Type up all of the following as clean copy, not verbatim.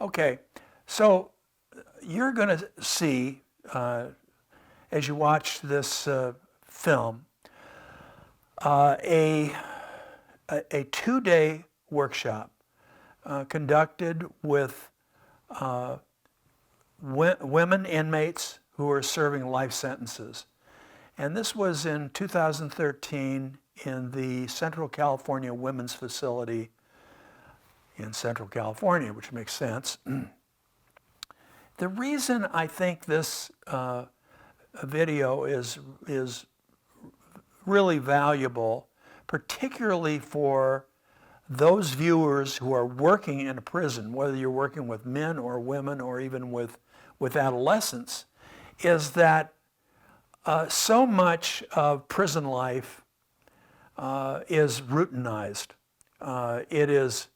Okay, so you're going to see, as you watch this film, a 2-day workshop conducted with women inmates who are serving life sentences. And this was in 2013 in the Central California Women's Facility in Central California, which makes sense. The reason I think this video is really valuable, particularly for those viewers who are working in a prison, whether you're working with men or women or even with adolescents, is that so much of prison life is routinized. It is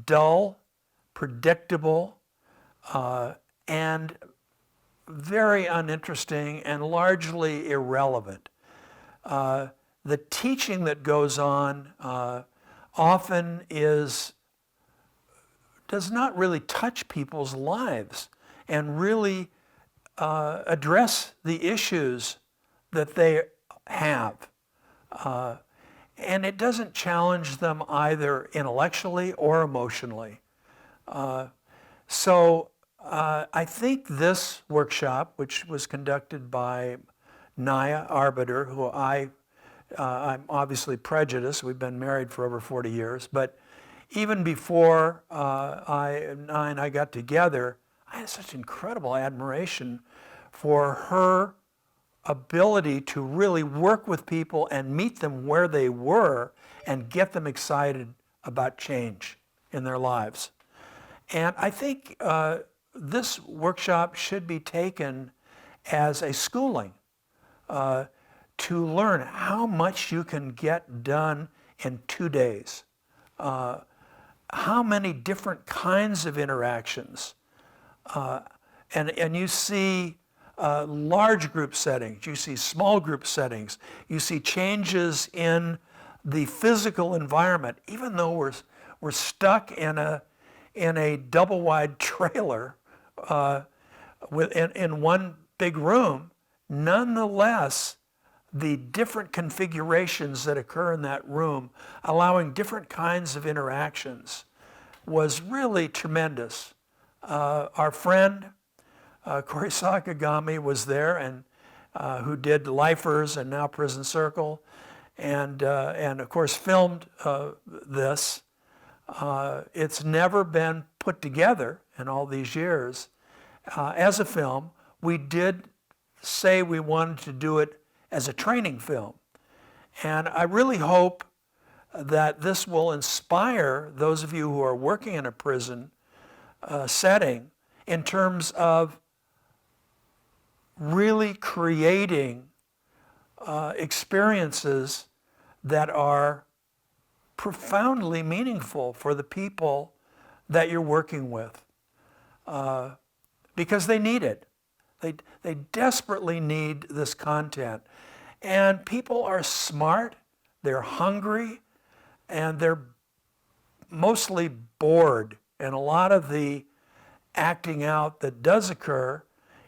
dull, predictable, and very uninteresting and largely irrelevant. The teaching that goes on often does not really touch people's lives and really address the issues that they have. And it doesn't challenge them either intellectually or emotionally. So I think this workshop, which was conducted by Naya Arbiter, who I'm obviously prejudiced. We've been married for over 40 years. But even before Naya and I got together, I had such incredible admiration for her ability to really work with people and meet them where they were and get them excited about change in their lives. And I think this workshop should be taken as a schooling to learn how much you can get done in 2 days. How many different kinds of interactions. And you see large group settings, you see small group settings, you see changes in the physical environment. Even though we're stuck in a double-wide trailer in one big room, nonetheless, the different configurations that occur in that room, allowing different kinds of interactions, was really tremendous. Our friend Corey Sakagami was there, and who did Lifers and now Prison Circle, and of course filmed this. It's never been put together in all these years as a film. We did say we wanted to do it as a training film. And I really hope that this will inspire those of you who are working in a prison setting in terms of really creating experiences that are profoundly meaningful for the people that you're working with, because they need it. They desperately need this content. And people are smart, they're hungry, and they're mostly bored. And a lot of the acting out that does occur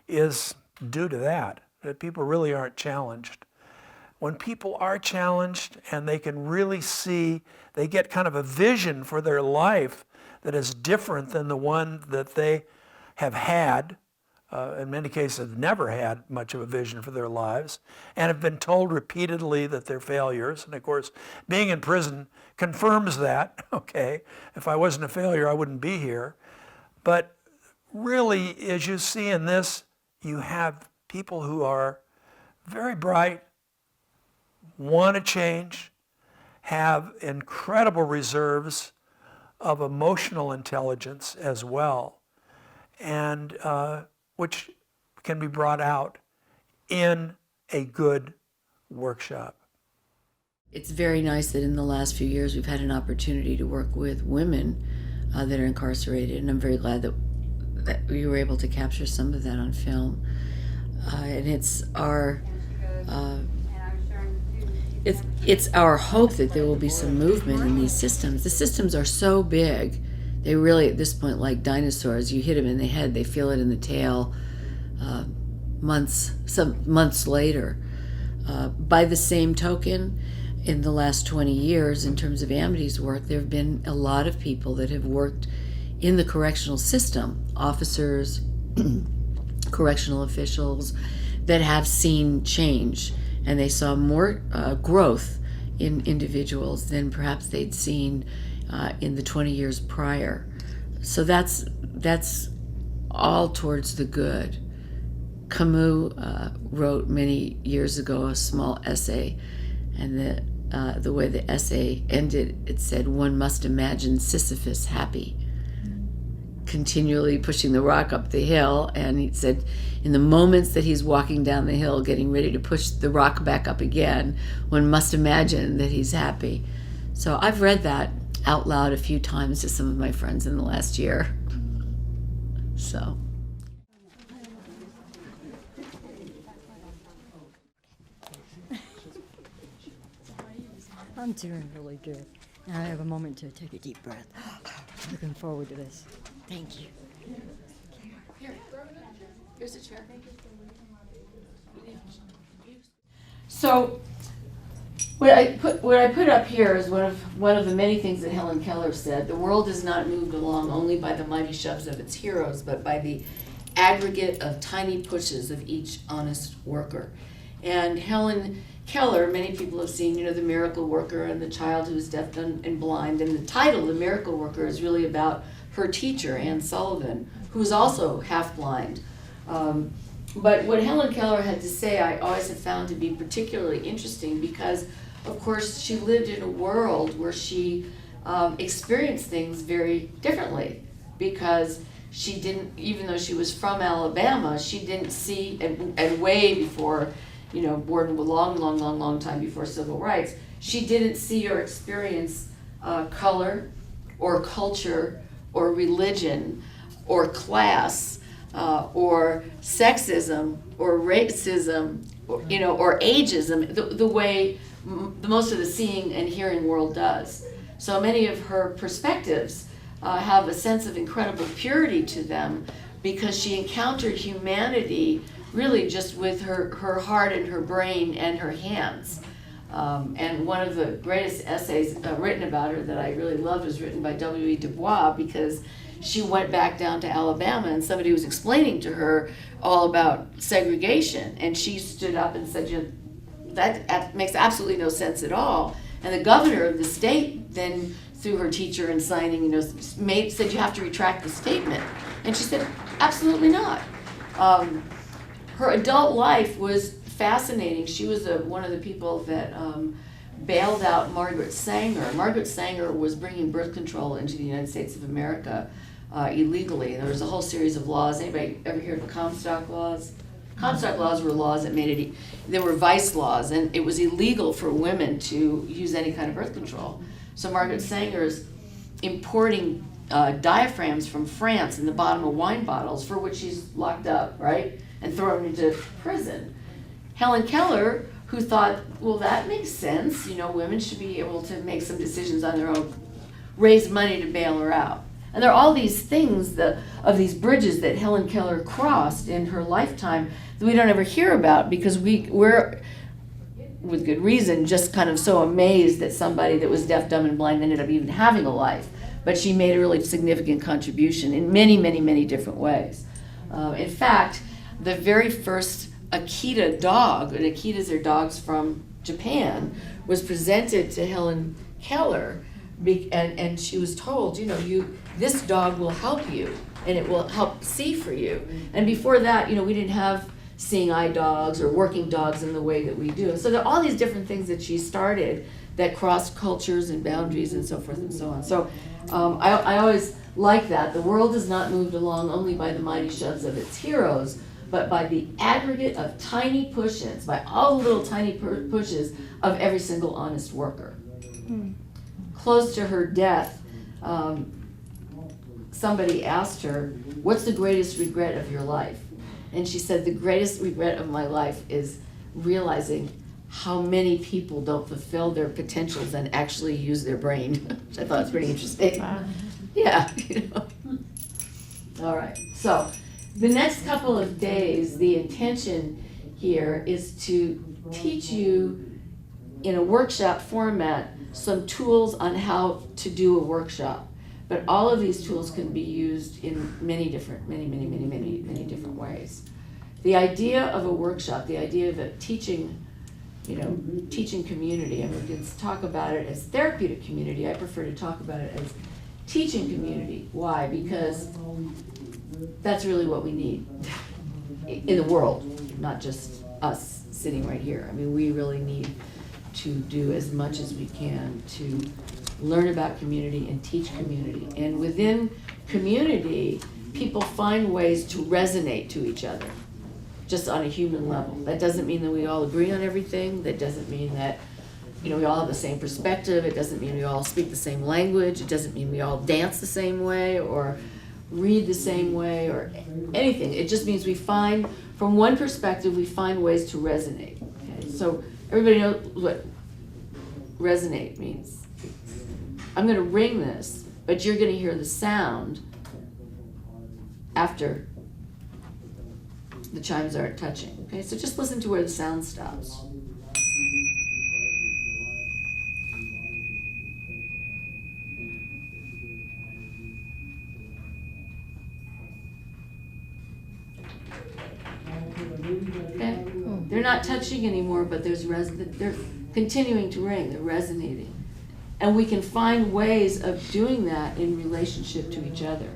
is due to that people really aren't challenged. When people are challenged and they can really see, they get kind of a vision for their life that is different than the one that they have had, in many cases have never had much of a vision for their lives, and have been told repeatedly that they're failures. And of course, being in prison confirms that. Okay, if I wasn't a failure, I wouldn't be here. But really, as you see in this, you have people who are very bright, want to change, have incredible reserves of emotional intelligence as well, and which can be brought out in a good workshop. It's very nice that in the last few years we've had an opportunity to work with women that are incarcerated, and I'm very glad that we were able to capture some of that on film. And it's our hope that there will be some movement in these systems. The systems are so big They really, at this point, like dinosaurs, you hit them in the head, they feel it in the tail some months later. By the same token, in the last 20 years, in terms of Amity's work, there have been a lot of people that have worked in the correctional system, officers, correctional officials, that have seen change, and they saw more growth in individuals than perhaps they'd seen in the 20 years prior. So that's all towards the good. Camus wrote many years ago a small essay, and the way the essay ended, it said, "One must imagine Sisyphus happy, continually pushing the rock up the hill." And he said, in the moments that he's walking down the hill, getting ready to push the rock back up again, one must imagine that he's happy. So I've read that out loud a few times to some of my friends in the last year. So. I'm doing really good. Now I have a moment to take a deep breath. Looking forward to this. Thank you. Here's a chair. So, what I put up here is one of the many things that Helen Keller said. The world is not moved along only by the mighty shoves of its heroes, but by the aggregate of tiny pushes of each honest worker. And Helen Keller, many people have seen, The Miracle Worker and the child who is deaf and blind. And the title, The Miracle Worker, is really about her teacher, Anne Sullivan, who was also half blind. But what Helen Keller had to say, I always have found to be particularly interesting because, of course, she lived in a world where she experienced things very differently, because she didn't, even though she was from Alabama, she didn't see, and way before, born a long time before civil rights, she didn't see or experience color or culture or religion or class or sexism or racism or ageism the way most of the seeing and hearing world does. So many of her perspectives have a sense of incredible purity to them because she encountered humanity really just with her heart and her brain and her hands. And one of the greatest essays written about her that I really loved was written by W.E. Du Bois, because she went back down to Alabama and somebody was explaining to her all about segregation, and she stood up and said, that makes absolutely no sense at all. And the governor of the state then, through her teacher and signing, said you have to retract the statement. And she said, absolutely not. Her adult life was fascinating. She was one of the people that bailed out Margaret Sanger. Margaret Sanger was bringing birth control into the United States of America illegally. There was a whole series of laws. Anybody ever hear of the Comstock laws? Comstock laws were laws that made it, they were vice laws, and it was illegal for women to use any kind of birth control. So Margaret Sanger's importing diaphragms from France in the bottom of wine bottles, for which she's locked up, right? And thrown into prison. Helen Keller, who thought, well, that makes sense, women should be able to make some decisions on their own, raise money to bail her out. And there are all these things, of these bridges that Helen Keller crossed in her lifetime that we don't ever hear about, because we're, with good reason, just kind of so amazed that somebody that was deaf, dumb, and blind ended up even having a life. But she made a really significant contribution in many, many, many different ways. In fact, the very first Akita dog, and Akitas are dogs from Japan, was presented to Helen Keller, and she was told, this dog will help you, and it will help see for you. And before that, we didn't have seeing eye dogs or working dogs in the way that we do. So there are all these different things that she started that crossed cultures and boundaries and so forth and so on. So I always like that. The world is not moved along only by the mighty shoves of its heroes, but by the aggregate of tiny push-ins, by all the little tiny pushes of every single honest worker. Close to her death, somebody asked her, what's the greatest regret of your life? And she said, the greatest regret of my life is realizing how many people don't fulfill their potentials and actually use their brain. Which I thought was pretty interesting. Yeah, All right, so the next couple of days, the intention here is to teach you in a workshop format some tools on how to do a workshop. But all of these tools can be used in many different different ways. The idea of a workshop, the idea of a teaching community, and we can talk about it as therapeutic community. I prefer to talk about it as teaching community. Why? Because that's really what we need in the world, not just us sitting right here. I mean, we really need to do as much as we can to learn about community and teach community. And within community, people find ways to resonate to each other, just on a human level. That doesn't mean that we all agree on everything. That doesn't mean that we all have the same perspective. It doesn't mean we all speak the same language. It doesn't mean we all dance the same way or read the same way or anything. It just means we find, from one perspective, we find ways to resonate. Okay? So everybody knows what resonate means. I'm going to ring this, but you're going to hear the sound after the chimes aren't touching. Okay, so just listen to where the sound stops. Okay, they're not touching anymore, but they're continuing to ring. They're resonating. And we can find ways of doing that in relationship to each other,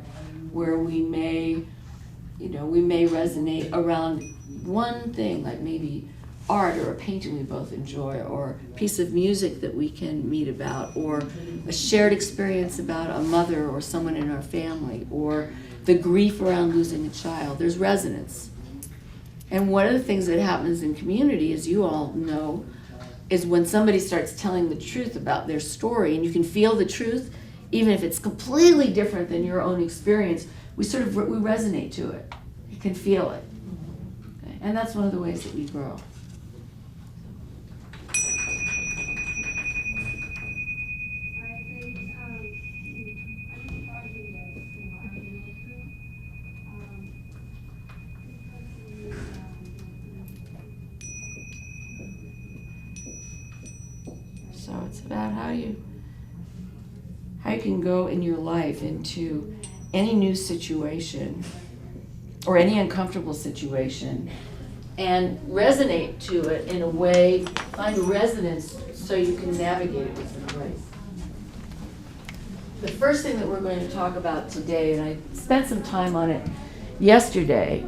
where we may resonate around one thing, like maybe art or a painting we both enjoy, or a piece of music that we can meet about, or a shared experience about a mother or someone in our family, or the grief around losing a child. There's resonance. And one of the things that happens in community, as you all know, is when somebody starts telling the truth about their story, and you can feel the truth, even if it's completely different than your own experience, we resonate to it. You can feel it. Okay? And that's one of the ways that we grow. So it's about how you can go in your life into any new situation or any uncomfortable situation and resonate to it in a way, find resonance so you can navigate it with grace. The first thing that we're going to talk about today, and I spent some time on it yesterday,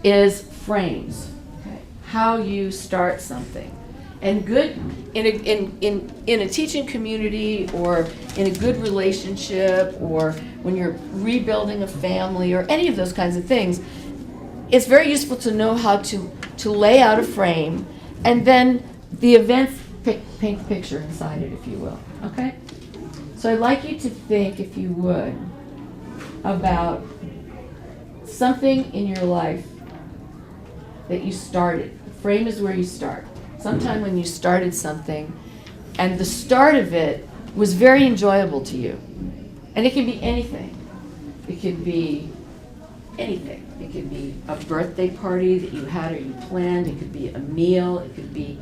is frames. Okay. How you start something. And good in a teaching community, or in a good relationship, or when you're rebuilding a family, or any of those kinds of things, it's very useful to know how to lay out a frame, and then the events paint the picture inside it, if you will. Okay? So I'd like you to think, if you would, about something in your life that you started. The frame is where you start. Sometime when you started something, and the start of it was very enjoyable to you. And it can be anything. It could be anything. It could be a birthday party that you had or you planned. It could be a meal. It could be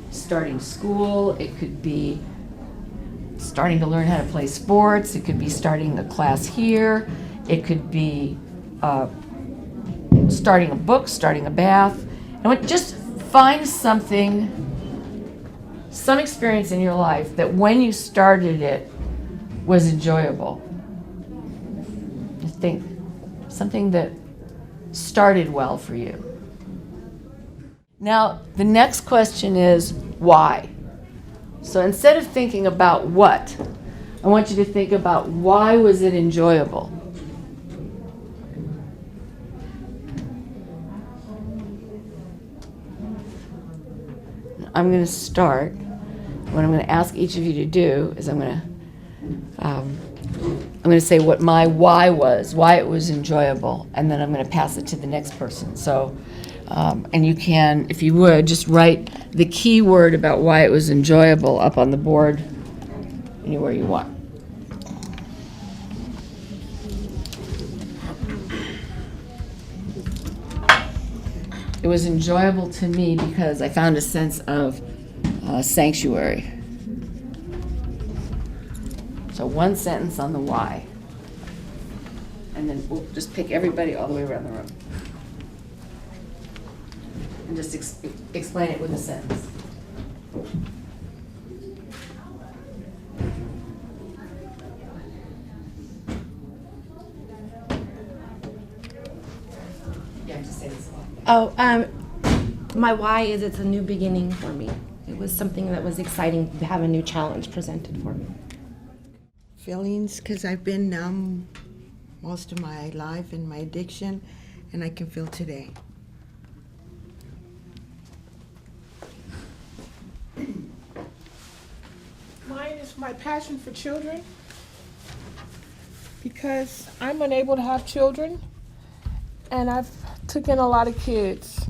starting school. It could be starting to learn how to play sports. It could be starting a class here. It could be starting a book, starting a bath. And just find something, some experience in your life that when you started it was enjoyable. Just think, something that started well for you. Now, the next question is why? So instead of thinking about what, I want you to think about why was it enjoyable? I'm going to start. What I'm going to ask each of you to do is I'm going to say what my why was, why it was enjoyable, and then I'm going to pass it to the next person. So, and you can, if you would, just write the key word about why it was enjoyable up on the board anywhere you want. it was enjoyable to me because I found a sense of sanctuary. So one sentence on the why. And then we'll just pick everybody all the way around the room. And just explain it with a sentence. You have to say this one. Oh, my why is it's a new beginning for me. It was something that was exciting to have a new challenge presented for me. Feelings, because I've been numb most of my life in my addiction, and I can feel today. Mine is my passion for children, because I'm unable to have children, and I've taken a lot of kids.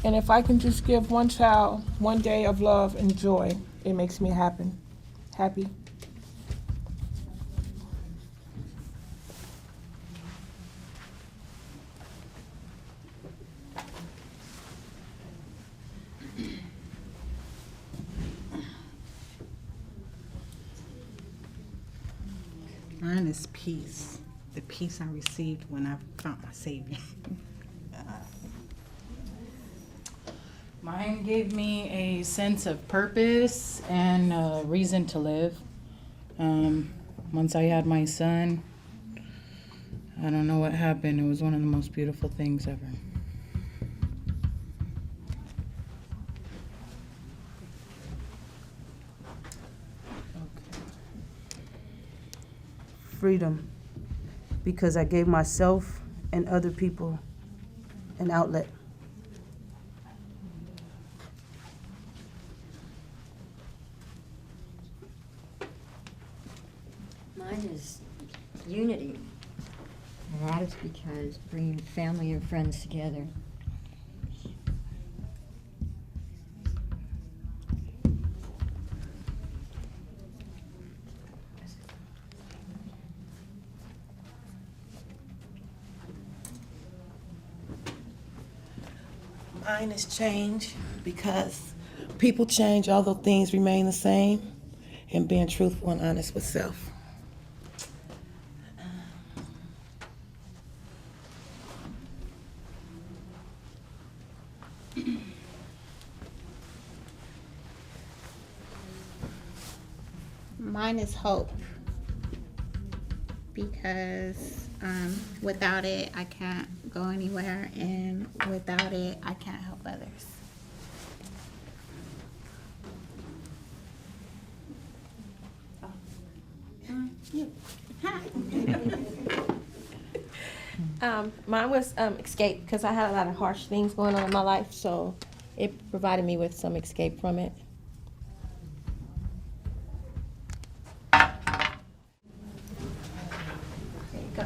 And if I can just give one child one day of love and joy, it makes me happy. Mine is peace. The peace I received when I found my Savior. Mine gave me a sense of purpose and a reason to live. Once I had my son, I don't know what happened. It was one of the most beautiful things ever. Freedom, because I gave myself and other people an outlet. Mine is unity. And that is because bringing family and friends together. Mine is change, because people change, although things remain the same, and being truthful and honest with self. Mine is hope, because without it, I can't go anywhere, and without it, I can't help others. Mine was escape, because I had a lot of harsh things going on in my life, so it provided me with some escape from it. There you go.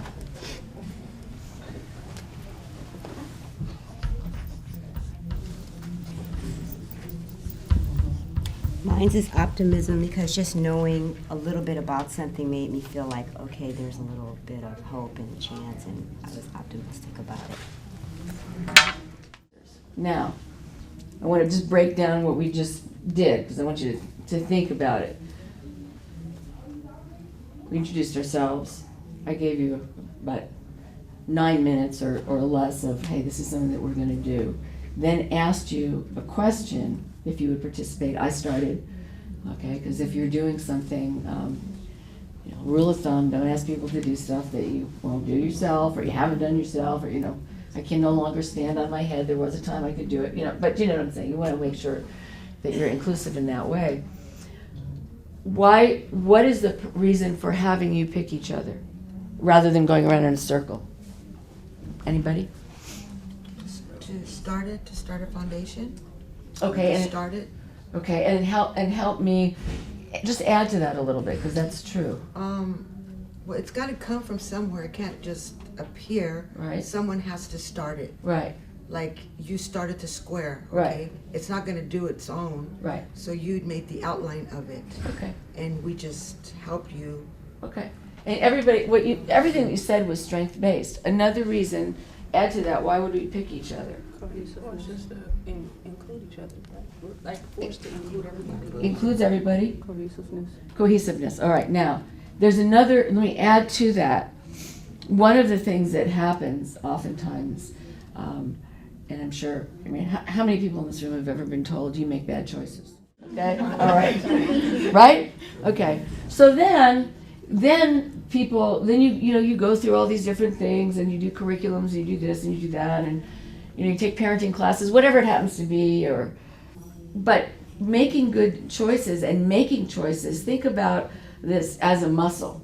Mine's is optimism, because just knowing a little bit about something made me feel like, okay, there's a little bit of hope and chance, and I was optimistic about it. Now, I want to just break down what we just did, because I want you to think about it. We introduced ourselves. I gave you about 9 minutes or less of, hey, this is something that we're going to do. Then asked you a question, if you would participate. I started, okay, because if you're doing something, rule of thumb, don't ask people to do stuff that you won't do yourself, or you haven't done yourself, or, I can no longer stand on my head. There was a time I could do it, but you know what I'm saying. You want to make sure that you're inclusive in that way. What is the reason for having you pick each other rather than going around in a circle? Anybody? To start a foundation. Okay, To start it. Okay, and help me just add to that a little bit, because that's true. Well, it's got to come from somewhere. It can't just appear. Right. Someone has to start it. Right. Like you started the square. Okay? Right. It's not going to do its own. Right. So you made the outline of it. Okay. And we just help you. Okay. And everything that you said was strength based. Another reason, add to that, why would we pick each other? Just to include each other, right? We're like forced to include everybody. Includes everybody. Cohesiveness. Cohesiveness. All right. Now, there's another, let me add to that. One of the things that happens oftentimes, and I'm sure, I mean, how many people in this room have ever been told you make bad choices? Okay. All right. Right? Okay. So then people, then you go through all these different things, and you do curriculums, and you do this and you do that, and you take parenting classes, whatever it happens to be, but making good choices and making choices, think about this as a muscle,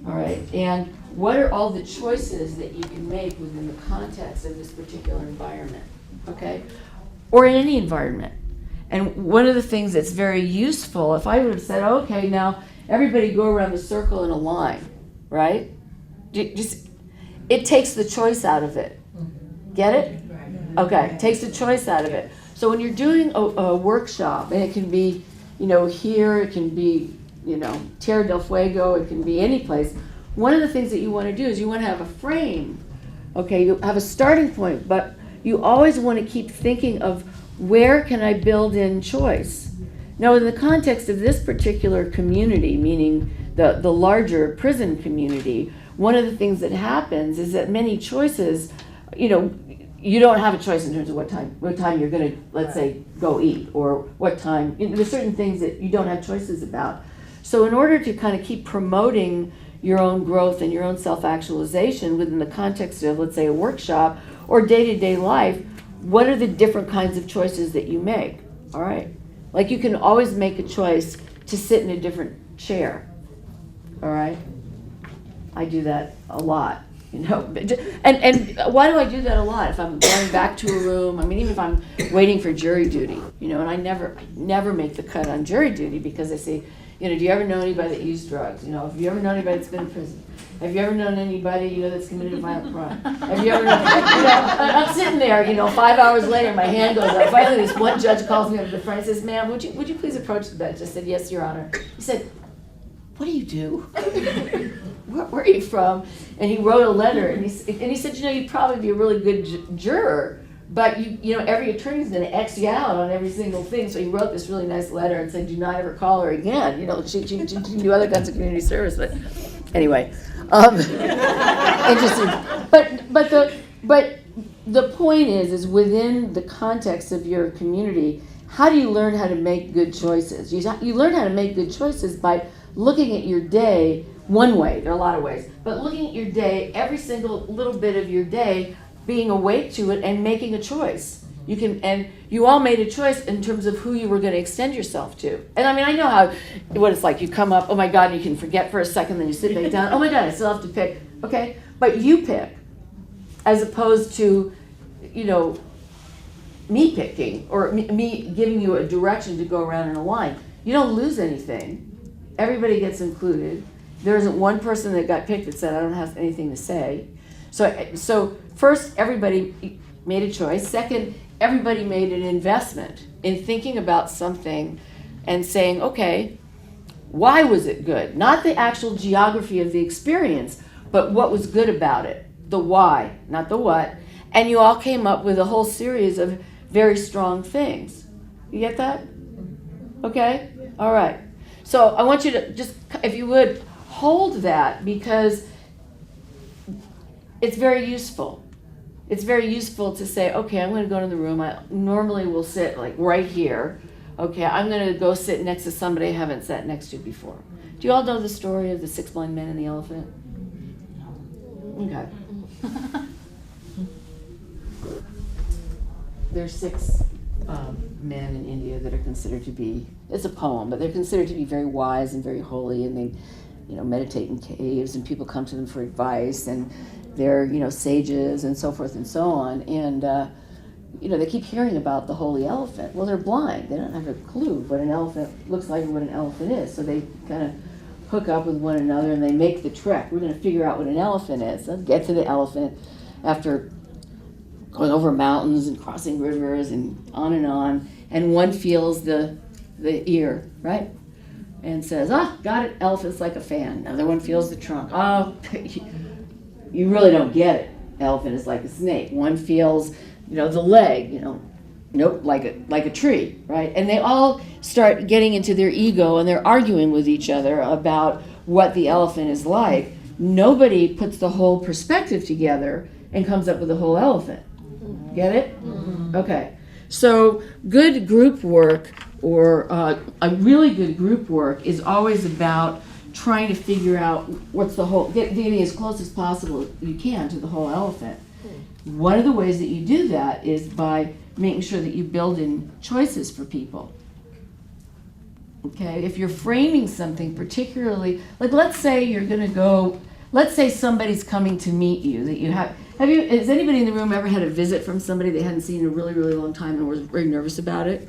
all right? And what are all the choices that you can make within the context of this particular environment, okay? Or in any environment. And one of the things that's very useful, if I would have said, okay, now everybody go around the circle in a line, right? It takes the choice out of it. Get it? Okay, takes the choice out of it. So when you're doing a workshop, and it can be, here, it can be, Tierra del Fuego, it can be any place. One of the things that you want to do is you want to have a frame. Okay, you have a starting point, but you always want to keep thinking of where can I build in choice. Now, in the context of this particular community, meaning the larger prison community, one of the things that happens is that many choices, you don't have a choice in terms of what time you're going to, let's say, go eat, or what time. There's certain things that you don't have choices about. So in order to kind of keep promoting your own growth and your own self-actualization within the context of, let's say, a workshop or day-to-day life, what are the different kinds of choices that you make? All right. Like, you can always make a choice to sit in a different chair. All right. I do that a lot. And why do I do that a lot? If I'm going back to a room, I mean, even if I'm waiting for jury duty, and I never make the cut on jury duty, because I say, do you ever know anybody that used drugs? Have you ever known anybody that's been in prison? Have you ever known anybody, that's committed a violent crime? Have you ever known, I'm sitting there, 5 hours later, my hand goes up. Finally, this one judge calls me up to the front and says, ma'am, would you please approach the bench? I said, yes, Your Honor. He said, what do you do? Where are you from? And he wrote a letter, and he said, you'd probably be a really good juror, but every attorney's going to X you out on every single thing. So he wrote this really nice letter and said, do not ever call her again. She can do other kinds of community service, but anyway, interesting. But the point is within the context of your community, how do you learn how to make good choices? You learn how to make good choices by looking at your day one way. There are a lot of ways, but looking at your day, every single little bit of your day, being awake to it and making a choice. You all made a choice in terms of who you were going to extend yourself to. And I mean, I know what it's like. You come up, oh my God, you can forget for a second, then you sit back down. Oh my God, I still have to pick. Okay, but you pick, as opposed to, me picking or me giving you a direction to go around in a line. You don't lose anything. Everybody gets included. There isn't one person that got picked that said, I don't have anything to say. So first, everybody made a choice. Second, everybody made an investment in thinking about something and saying, okay, why was it good? Not the actual geography of the experience, but what was good about it. The why, not the what. And you all came up with a whole series of very strong things. You get that? Okay? All right. So I want you to just, if you would, hold that, because it's very useful. It's very useful to say, okay, I'm going to go into the room. I normally will sit like right here. Okay, I'm going to go sit next to somebody I haven't sat next to before. Do you all know the story of the 6 blind men and the elephant? Okay. There's 6 men in India that are considered to be, it's a poem, but they're considered to be very wise and very holy, and they, meditate in caves, and people come to them for advice, and they're, sages and so forth and so on. And, they keep hearing about the holy elephant. Well, they're blind. They don't have a clue what an elephant looks like or what an elephant is. So they kind of hook up with one another, and they make the trek. We're going to figure out what an elephant is. Let's get to the elephant after going over mountains and crossing rivers and on, and one feels the ear, right? And says, got it, elephant's like a fan. Another one feels the trunk. Oh, you really don't get it. Elephant is like a snake. One feels the leg, nope, like a tree, right? And they all start getting into their ego and they're arguing with each other about what the elephant is like. Nobody puts the whole perspective together and comes up with the whole elephant. Get it? Mm-hmm. Okay. So good group work, or a really good group work, is always about trying to figure out what's the whole, getting as close as possible you can to the whole elephant. One of the ways that you do that is by making sure that you build in choices for people. Okay, if you're framing something particularly, like let's say you're going to go, let's say somebody's coming to meet you that you has anybody in the room ever had a visit from somebody they hadn't seen in a really, really long time and was very nervous about it?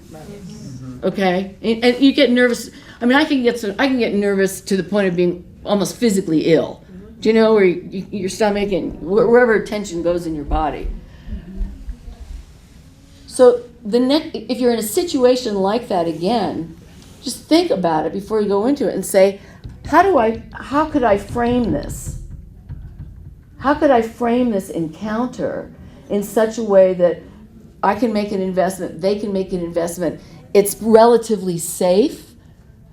Okay, and you get nervous. I mean, I can get nervous to the point of being almost physically ill. Do you know, where your stomach and wherever tension goes in your body. So if you're in a situation like that again, just think about it before you go into it and say, how could I frame this? How could I frame this encounter in such a way that I can make an investment, they can make an investment, it's relatively safe,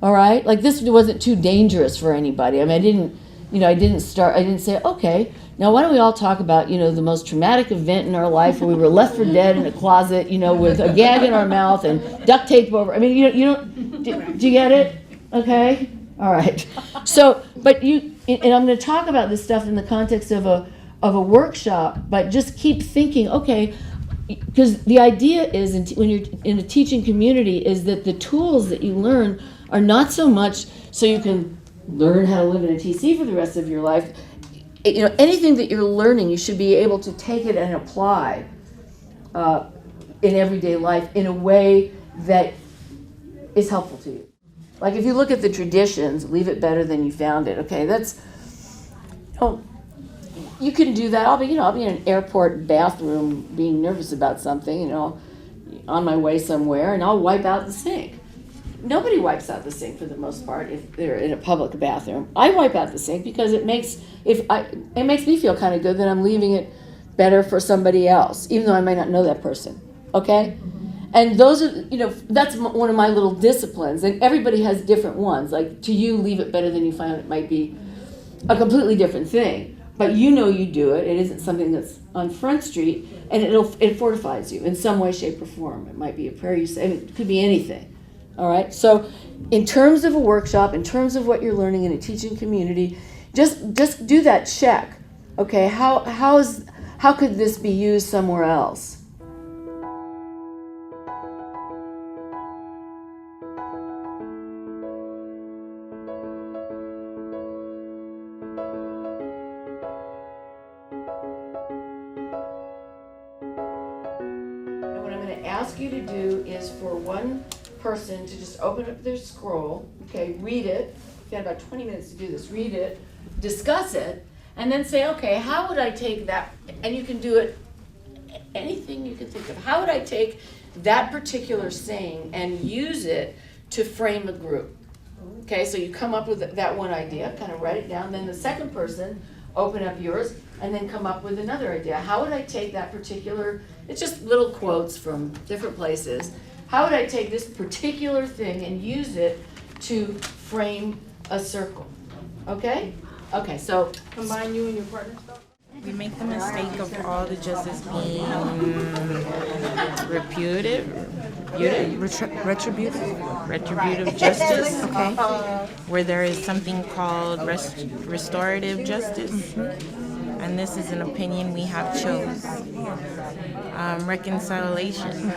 all right? Like this wasn't too dangerous for anybody. I mean, I didn't say, okay, now why don't we all talk about, the most traumatic event in our life where we were left for dead in a closet, with a gag in our mouth and duct tape over. I mean, do you get it? Okay? All right. So, and I'm going to talk about this stuff in the context of a workshop, but just keep thinking, okay, because the idea is, when you're in a teaching community, is that the tools that you learn are not so much so you can learn how to live in a TC for the rest of your life. Anything that you're learning, you should be able to take it and apply in everyday life in a way that is helpful to you. Like if you look at the traditions, leave it better than you found it. Okay, you can do that. I'll be in an airport bathroom being nervous about something, on my way somewhere, and I'll wipe out the sink. Nobody wipes out the sink for the most part if they're in a public bathroom. I wipe out the sink because it makes me feel kind of good that I'm leaving it better for somebody else, even though I might not know that person. Okay? And those are, that's one of my little disciplines, and everybody has different ones. Like to you, leave it better than you found it might be a completely different thing. But you do it. It isn't something that's on Front Street, and it fortifies you in some way, shape, or form. It might be a prayer you say. It could be anything. All right. So, in terms of a workshop, in terms of what you're learning in a teaching community, just do that check. Okay. How could this be used somewhere else? Ask you to do is for one person to just open up their scroll, okay, read it. You've got about 20 minutes to do this. Read it, discuss it, and then say, okay, how would I take that? And you can do it anything you can think of. How would I take that particular saying and use it to frame a group? Okay, so you come up with that one idea, kind of write it down. Then the second person, open up yours, and then come up with another idea. How would I take that particular, it's just little quotes from different places. How would I take this particular thing and use it to frame a circle? Okay? Okay, so. Combine you and your partner stuff? We make the mistake of all the justice being retributive justice, okay, where there is something called restorative justice, and this is an opinion we have chose. Reconciliation,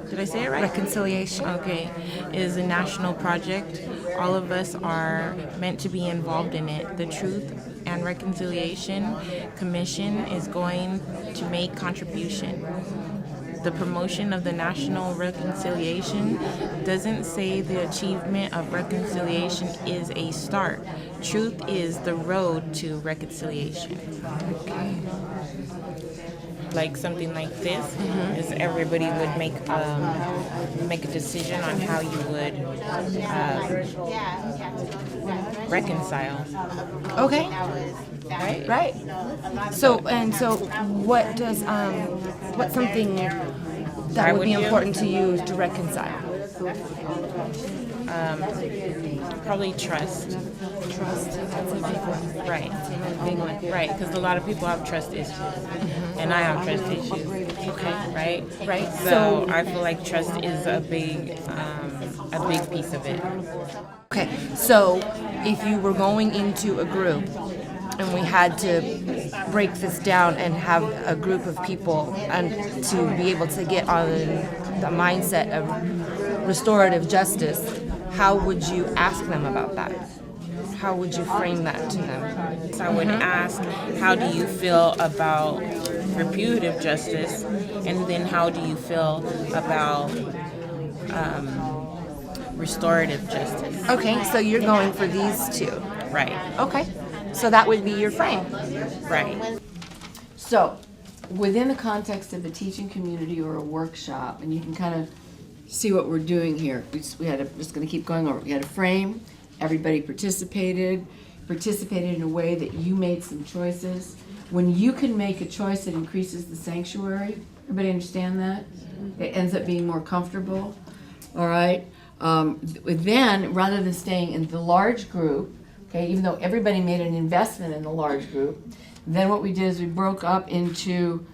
did I say it right? Reconciliation, okay, is a national project. All of us are meant to be involved in it. The Truth and Reconciliation Commission is going to make contribution. The promotion of the national reconciliation doesn't say the achievement of reconciliation is a start. Truth is the road to reconciliation. Okay. like something like this, is everybody would make a decision on how you would reconcile. Okay. Right. So what does what's something that would be important to you to reconcile? Probably trust. Trust. That's a big one. Right. Big one. Right, because a lot of people have trust issues, and I have trust issues. Okay. Right. So I feel like trust is a big piece of it. Okay. So if you were going into a group and we had to break this down and have a group of people and to be able to get on the mindset of restorative justice, how would you ask them about that? How would you frame that to them? So I would ask, how do you feel about repudiative justice? And then how do you feel about restorative justice? Okay, so you're going for these two. Right. Okay, so that would be your frame. Right. So, within the context of a teaching community or a workshop, and you can kind of see what we're doing here. We had just going to keep going over. We had a frame. Everybody participated in a way that you made some choices. When you can make a choice that increases the sanctuary, everybody understand that? It ends up being more comfortable. All right. Then, rather than staying in the large group, okay, even though everybody made an investment in the large group, then what we did is we broke up into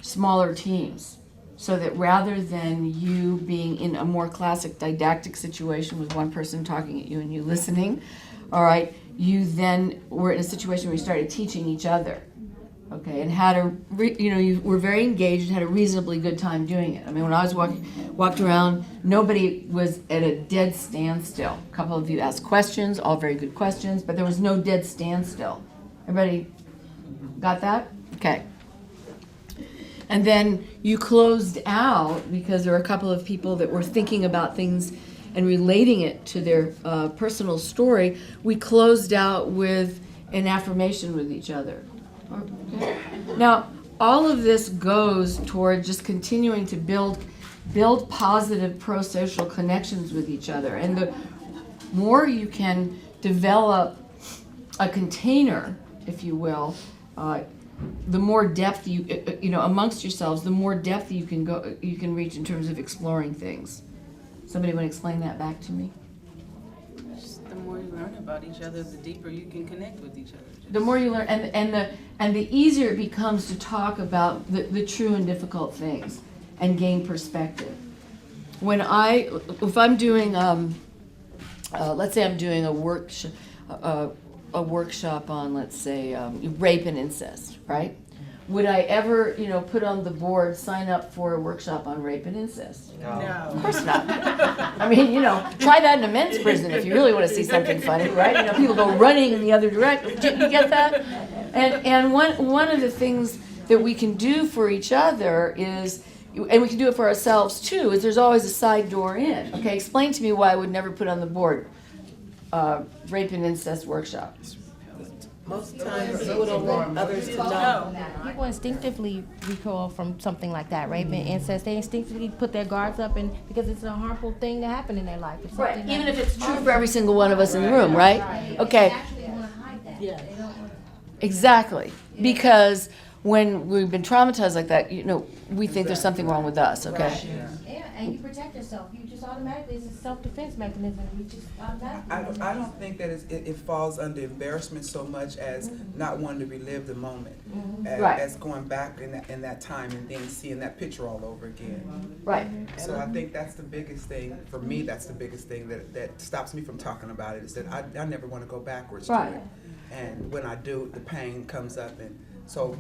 smaller teams, so that rather than you being in a more classic didactic situation with one person talking at you and you listening, all right, you then were in a situation where you started teaching each other, okay, and had you were very engaged and had a reasonably good time doing it. I mean, when I was walked around, nobody was at a dead standstill. A couple of you asked questions, all very good questions, but there was no dead standstill. Everybody got that? Okay. And then you closed out, because there were a couple of people that were thinking about things and relating it to their personal story. We closed out with an affirmation with each other. Okay. Now, all of this goes toward just continuing to build positive pro-social connections with each other. And the more you can develop a container, if you will, the more depth you amongst yourselves, the more depth you can reach in terms of exploring things. Somebody want to explain that back to me? Just the more you learn about each other, the deeper you can connect with each other. The more you learn, and the easier it becomes to talk about the true and difficult things and gain perspective. If I'm doing, let's say I'm doing a workshop on, let's say, rape and incest, right? Would I ever, put on the board, sign up for a workshop on rape and incest? No. Of course not. I mean, try that in a men's prison if you really want to see something funny, right? People go running in the other direction. You get that? And one of the things that we can do for each other is, and we can do it for ourselves too, is there's always a side door in. Okay, explain to me why I would never put on the board rape and incest workshop. Most times people don't want others to know. People instinctively recoil from something like that, rape and incest. They instinctively put their guards up, and because it's a harmful thing to happen in their life. It's Right, something even that- if it's true for every single one of us in the room, right? Okay. Exactly. Because when we've been traumatized like that, we think there's something wrong with us, okay? Yeah, and you protect yourself. You just automatically, it's a self-defense mechanism. You just automatically. I don't think that it falls under embarrassment so much as not wanting to relive the moment, as going back in that time and then seeing that picture all over again. Right. So I think that's the biggest thing, for me, that's the biggest thing that stops me from talking about it, is that I never want to go backwards to it. And when I do, the pain comes up, and so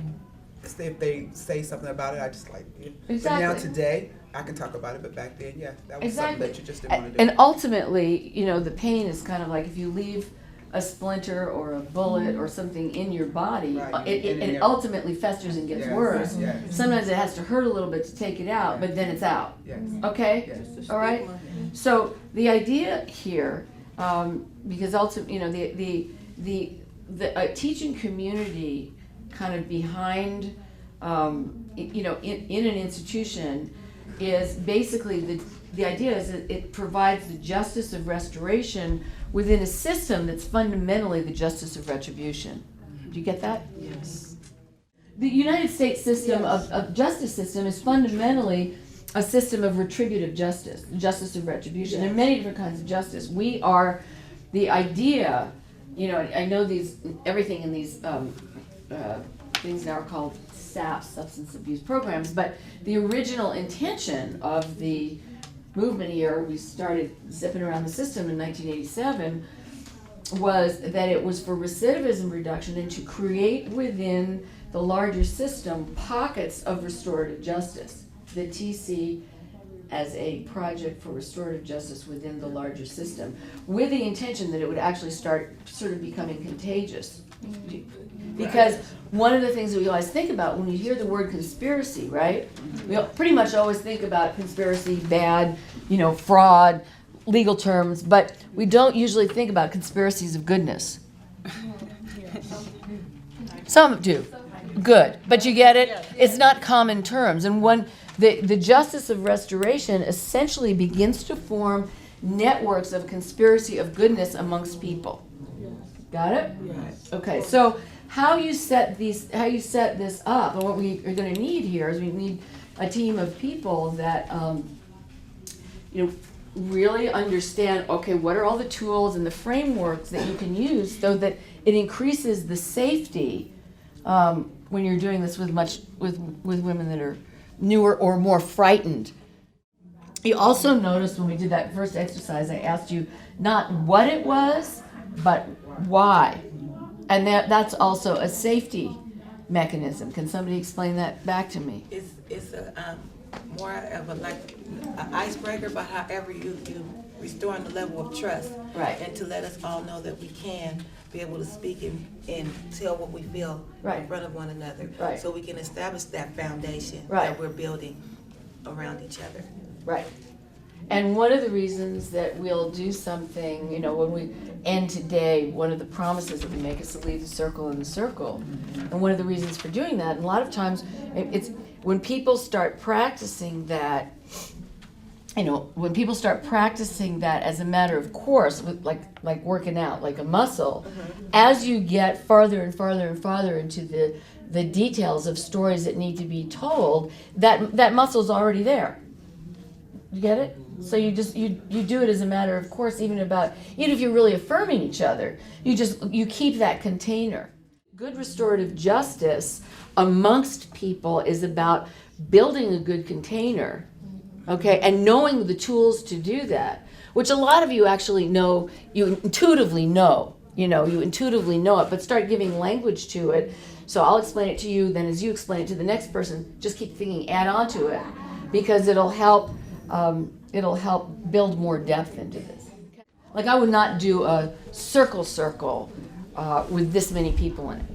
if they say something about it, I just like, Exactly. But now today, I can talk about it, but back then, that was something that you just didn't want to do. And ultimately, the pain is kind of like if you leave a splinter or a bullet or something in your body, it ultimately festers and gets worse. Yes. Sometimes it has to hurt a little bit to take it out, but then it's out. Yes. Okay? Yes. All right? So the idea here, because ultimately, the teaching community kind of behind in an institution is basically the idea is that it provides the justice of restoration within a system that's fundamentally the justice of retribution. Do you get that? Yes. The United States system of justice system is fundamentally a system of retributive justice, justice of retribution. There are many different kinds of justice. We are the idea, I know everything in these things now are called SAPs, substance abuse programs, but the original intention of the movement here, we started zipping around the system in 1987, was that it was for recidivism reduction and to create within the larger system pockets of restorative justice. The TC as a project for restorative justice within the larger system, with the intention that it would actually start sort of becoming contagious. Because one of the things that we always think about when you hear the word conspiracy, right? We pretty much always think about conspiracy, bad, fraud, legal terms, but we don't usually think about conspiracies of goodness. Some do. Good. But you get it? It's not common terms. And when the justice of restoration essentially begins to form networks of conspiracy of goodness amongst people. Got it? Yes. Okay, so how you set this up, and what we are going to need here is we need a team of people that really understand, okay, what are all the tools and the frameworks that you can use so that it increases the safety when you're doing this with women that are newer or more frightened. You also noticed when we did that first exercise, I asked you not what it was, but why. And that's also a safety mechanism. Can somebody explain that back to me? It's a more of an icebreaker, but however you restoring the level of trust. Right. And to let us all know that we can be able to speak and tell what we feel in front of one another. Right. So we can establish that foundation Right. that we're building around each other. Right. And one of the reasons that we'll do something, when we end today, one of the promises that we make is to leave the circle in the circle. And one of the reasons for doing that, and a lot of times, it's when people start practicing that, when people start practicing that as a matter of course, with like working out, like a muscle, as you get farther and farther and farther into the details of stories that need to be told, that muscle's already there. You get it? So you do it as a matter of course, even if you're really affirming each other, you keep that container. Good restorative justice amongst people is about building a good container, okay, and knowing the tools to do that, which a lot of you actually know, you intuitively know it, but start giving language to it. So I'll explain it to you, then as you explain it to the next person, just keep thinking, add on to it, because it'll help build more depth into this. Like I would not do a circle with this many people in it.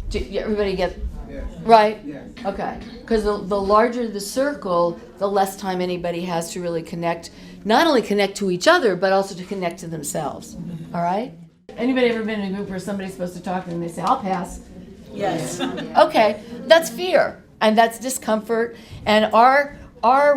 Do everybody get? Yes. Right? Yes. Okay. Because the larger the circle, the less time anybody has to really connect, not only connect to each other, but also to connect to themselves. All right? Anybody ever been in a group where somebody's supposed to talk to them and they say, I'll pass? Yes. Okay. That's fear. And that's discomfort. And our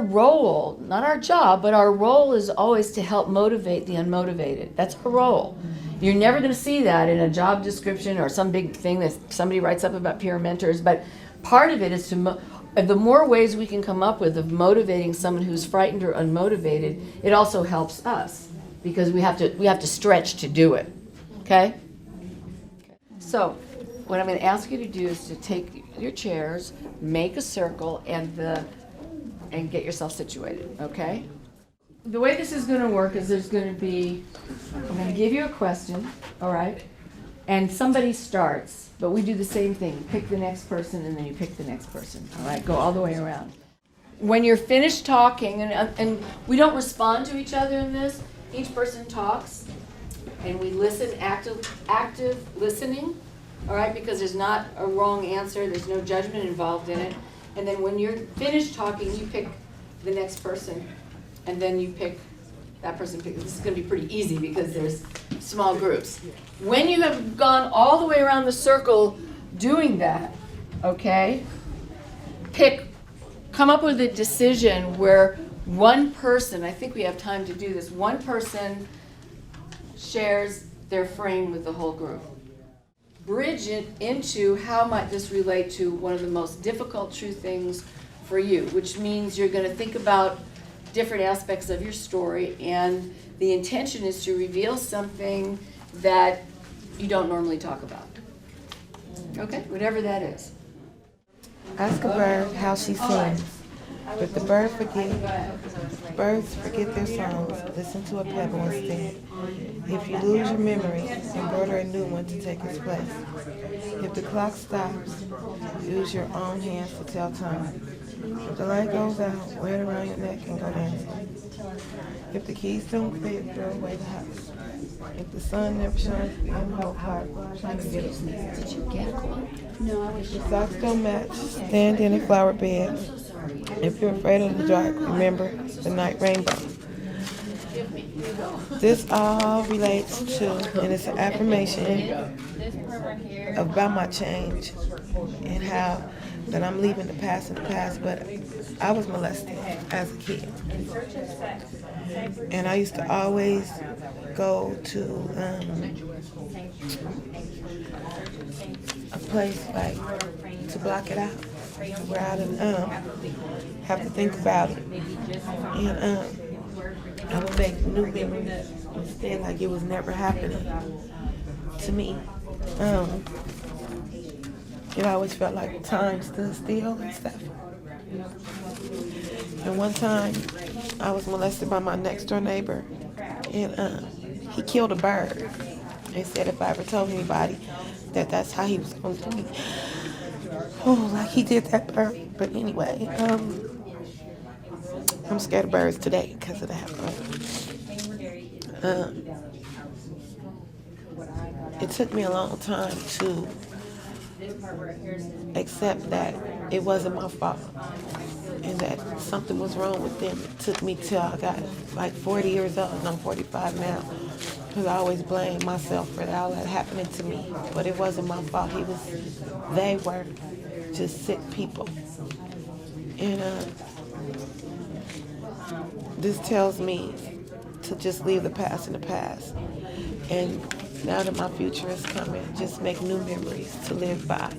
role, not our job, but our role is always to help motivate the unmotivated. That's our role. You're never going to see that in a job description or some big thing that somebody writes up about peer mentors, but part of it is the more ways we can come up with of motivating someone who's frightened or unmotivated, it also helps us because we have to stretch to do it. Okay? So, what I'm going to ask you to do is to take your chairs, make a circle, and get yourself situated, okay? The way this is going to work is I'm going to give you a question, all right? And somebody starts, but we do the same thing. You pick the next person, and then you pick the next person, all right? Go all the way around. When you're finished talking, and we don't respond to each other in this, each person talks, and we listen, active listening, all right? Because there's not a wrong answer, there's no judgment involved in it. And then when you're finished talking, you pick the next person, and then you pick that person. This is going to be pretty easy because there's small groups. When you have gone all the way around the circle doing that, okay, come up with a decision where one person, I think we have time to do this, one person shares their frame with the whole group. Bridge it into how might this relate to one of the most difficult true things for you, which means you're going to think about different aspects of your story, and the intention is to reveal something that you don't normally talk about. Okay, whatever that is. Ask a bird how she sings. If the birds forget their songs, listen to a pebble instead. If you lose your memory, embroider a new one to take its place. If the clock stops, use your own hands to tell time. If the light goes out, wear it around your neck and go dancing. If the keys don't fit, throw away the house. If the sun never shines beyond hope heart, Did you get one? No, I was if the socks don't match, stand in a flower bed. If you're afraid of the dark, remember the night rainbow. This all relates to, and it's an affirmation about my change and how that I'm leaving the past in the past, but I was molested as a kid. And I used to always go to a place like to block it out, where I didn't have to think about it. And I would make new memories instead, like it was never happening to me. It always felt like time stood still and stuff. And one time, I was molested by my next door neighbor, and he killed a bird. They said if I ever told anybody that that's how he was going to do me, oh, like he did that bird. But anyway, I'm scared of birds today because of that. It took me a long time to accept that it wasn't my fault and that something was wrong with them. It took me till I got like 40 years old, and I'm 45 now, because I always blame myself for all that happening to me, but it wasn't my fault. They were just sick people. And this tells me to just leave the past in the past. And now that my future is coming, just make new memories to live by.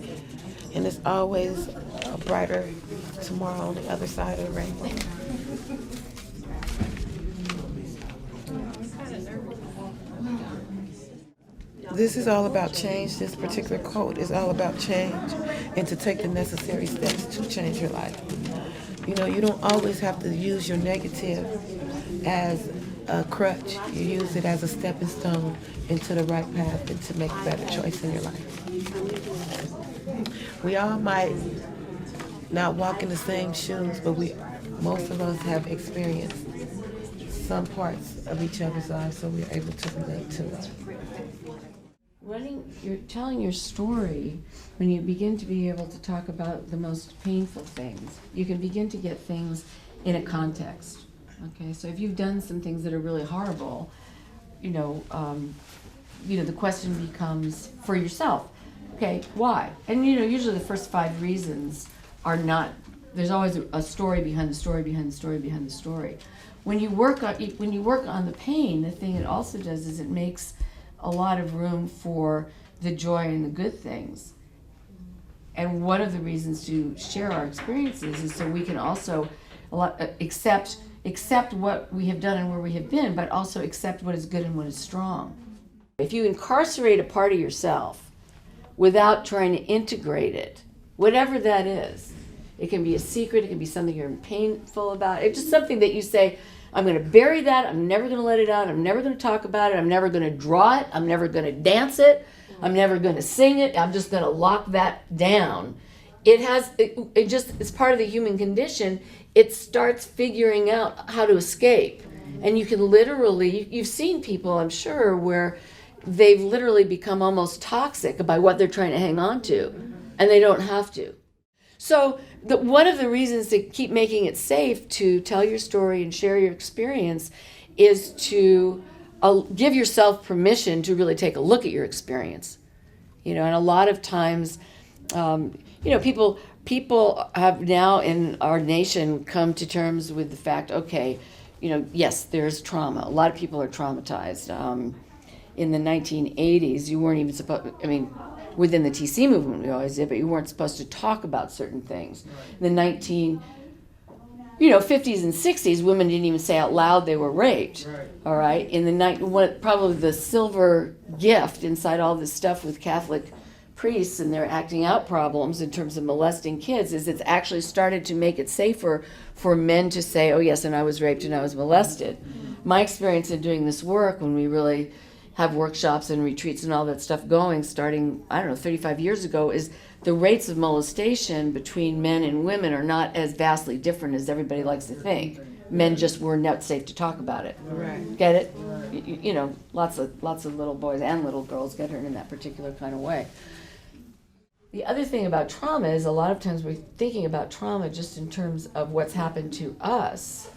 And it's always a brighter tomorrow on the other side of the rainbow. This is all about change. This particular quote is all about change and to take the necessary steps to change your life. You know, you don't always have to use your negative as a crutch. You use it as a stepping stone into the right path and to make a better choice in your life. We all might not walk in the same shoes, but most of us have experienced some parts of each other's lives, so we're able to relate to it. You're telling your story, when you begin to be able to talk about the most painful things, you can begin to get things in a context. Okay, so if you've done some things that are really horrible, the question becomes for yourself, okay, why? And usually the first 5 reasons are not. There's always a story behind the story behind the story behind the story. When you work on the pain, the thing it also does is it makes a lot of room for the joy and the good things. And one of the reasons to share our experiences is so we can also accept what we have done and where we have been, but also accept what is good and what is strong. If you incarcerate a part of yourself without trying to integrate it, whatever that is, it can be a secret, it can be something you're painful about, it's just something that you say, I'm going to bury that, I'm never going to let it out, I'm never going to talk about it, I'm never going to draw it, I'm never going to dance it, I'm never going to sing it, I'm just going to lock that down. It just, it's part of the human condition. It starts figuring out how to escape. And you can literally, you've seen people, I'm sure, where they've literally become almost toxic by what they're trying to hang on to, and they don't have to. So one of the reasons to keep making it safe to tell your story and share your experience is to give yourself permission to really take a look at your experience. And a lot of times You know, people have now in our nation come to terms with the fact, okay, you know, yes, there's trauma. A lot of people are traumatized. In the 1980s, you weren't even supposed, I mean, within the TC movement we always did, but you weren't supposed to talk about certain things. In the 50s and 60s, women didn't even say out loud they were raped. Right. All right. In the probably the silver gift inside all this stuff with Catholic priests and their acting out problems in terms of molesting kids is it's actually started to make it safer for men to say, oh yes, and I was raped and I was molested. My experience in doing this work, when we really have workshops and retreats and all that stuff going, starting, 35 years ago, is the rates of molestation between men and women are not as vastly different as everybody likes to think. Men just were not safe to talk about it. Right. Get it? You know, lots of little boys and little girls get hurt in that particular kind of way. The other thing about trauma is a lot of times we're thinking about trauma just in terms of what's happened to us.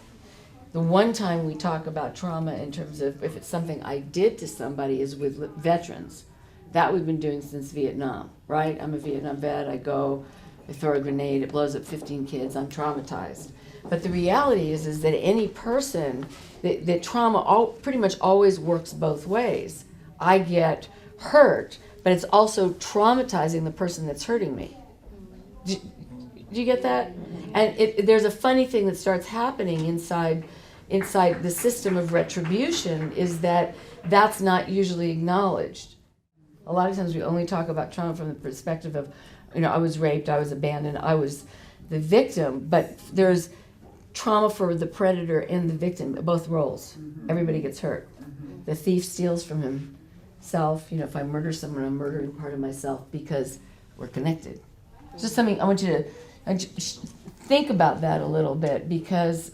The one time we talk about trauma in terms of if it's something I did to somebody is with veterans. That we've been doing since Vietnam, right? I'm a Vietnam vet, I go, I throw a grenade, it blows up 15 kids, I'm traumatized. But the reality is that any person, that trauma pretty much always works both ways. I get hurt, but it's also traumatizing the person that's hurting me. Do you get that? And there's a funny thing that starts happening inside the system of retribution is that that's not usually acknowledged. A lot of times we only talk about trauma from the perspective of, I was raped, I was abandoned, I was the victim, but there's trauma for the predator and the victim, both roles. Everybody gets hurt. The thief steals from himself. If I murder someone, I'm murdering part of myself because we're connected. It's just something I want you to think about that a little bit, because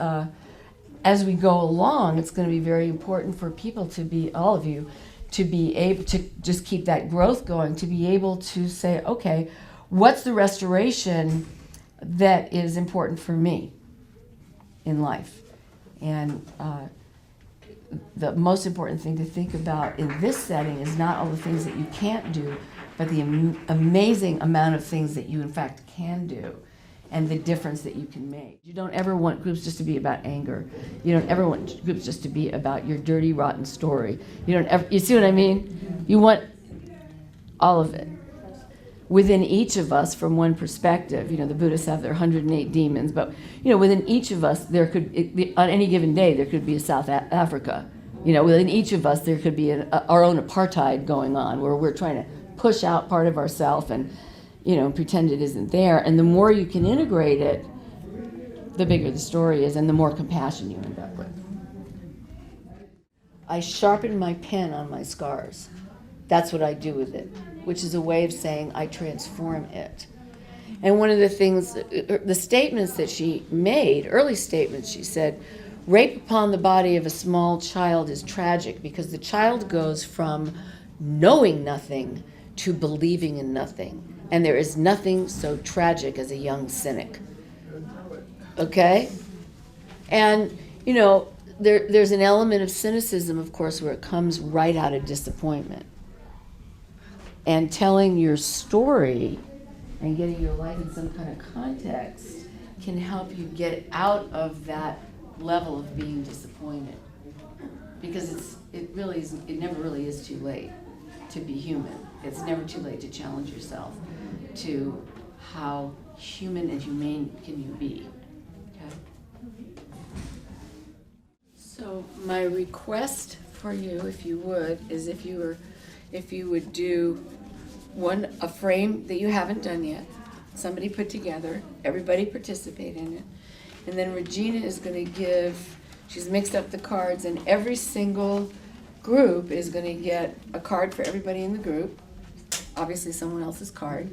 as we go along, it's going to be very important for people to be, all of you, to be able to just keep that growth going, to be able to say, okay, what's the restoration that is important for me in life? And the most important thing to think about in this setting is not all the things that you can't do, but the amazing amount of things that you in fact can do and the difference that you can make. You don't ever want groups just to be about anger. You don't ever want groups just to be about your dirty, rotten story. You see what I mean? You want all of it. Within each of us, from one perspective, the Buddhists have their 108 demons, but within each of us, there could, on any given day, there could be a South Africa. Within each of us, there could be our own apartheid going on, where we're trying to push out part of ourselves and pretend it isn't there. And the more you can integrate it, the bigger the story is and the more compassion you end up with. I sharpen my pen on my scars. That's what I do with it, which is a way of saying I transform it. And one of the things, the statements that she made, early statements, she said, rape upon the body of a small child is tragic because the child goes from knowing nothing to believing in nothing. And there is nothing so tragic as a young cynic. Okay? And, there's an element of cynicism, of course, where it comes right out of disappointment. And telling your story and getting your life in some kind of context can help you get out of that level of being disappointed. Because it never really is too late to be human. It's never too late to challenge yourself to how human and humane can you be. Okay? So my request for you, if you would, is if you would do a frame that you haven't done yet, somebody put together, everybody participate in it, and then Regina is going to she's mixed up the cards, and every single group is going to get a card for everybody in the group, obviously someone else's card,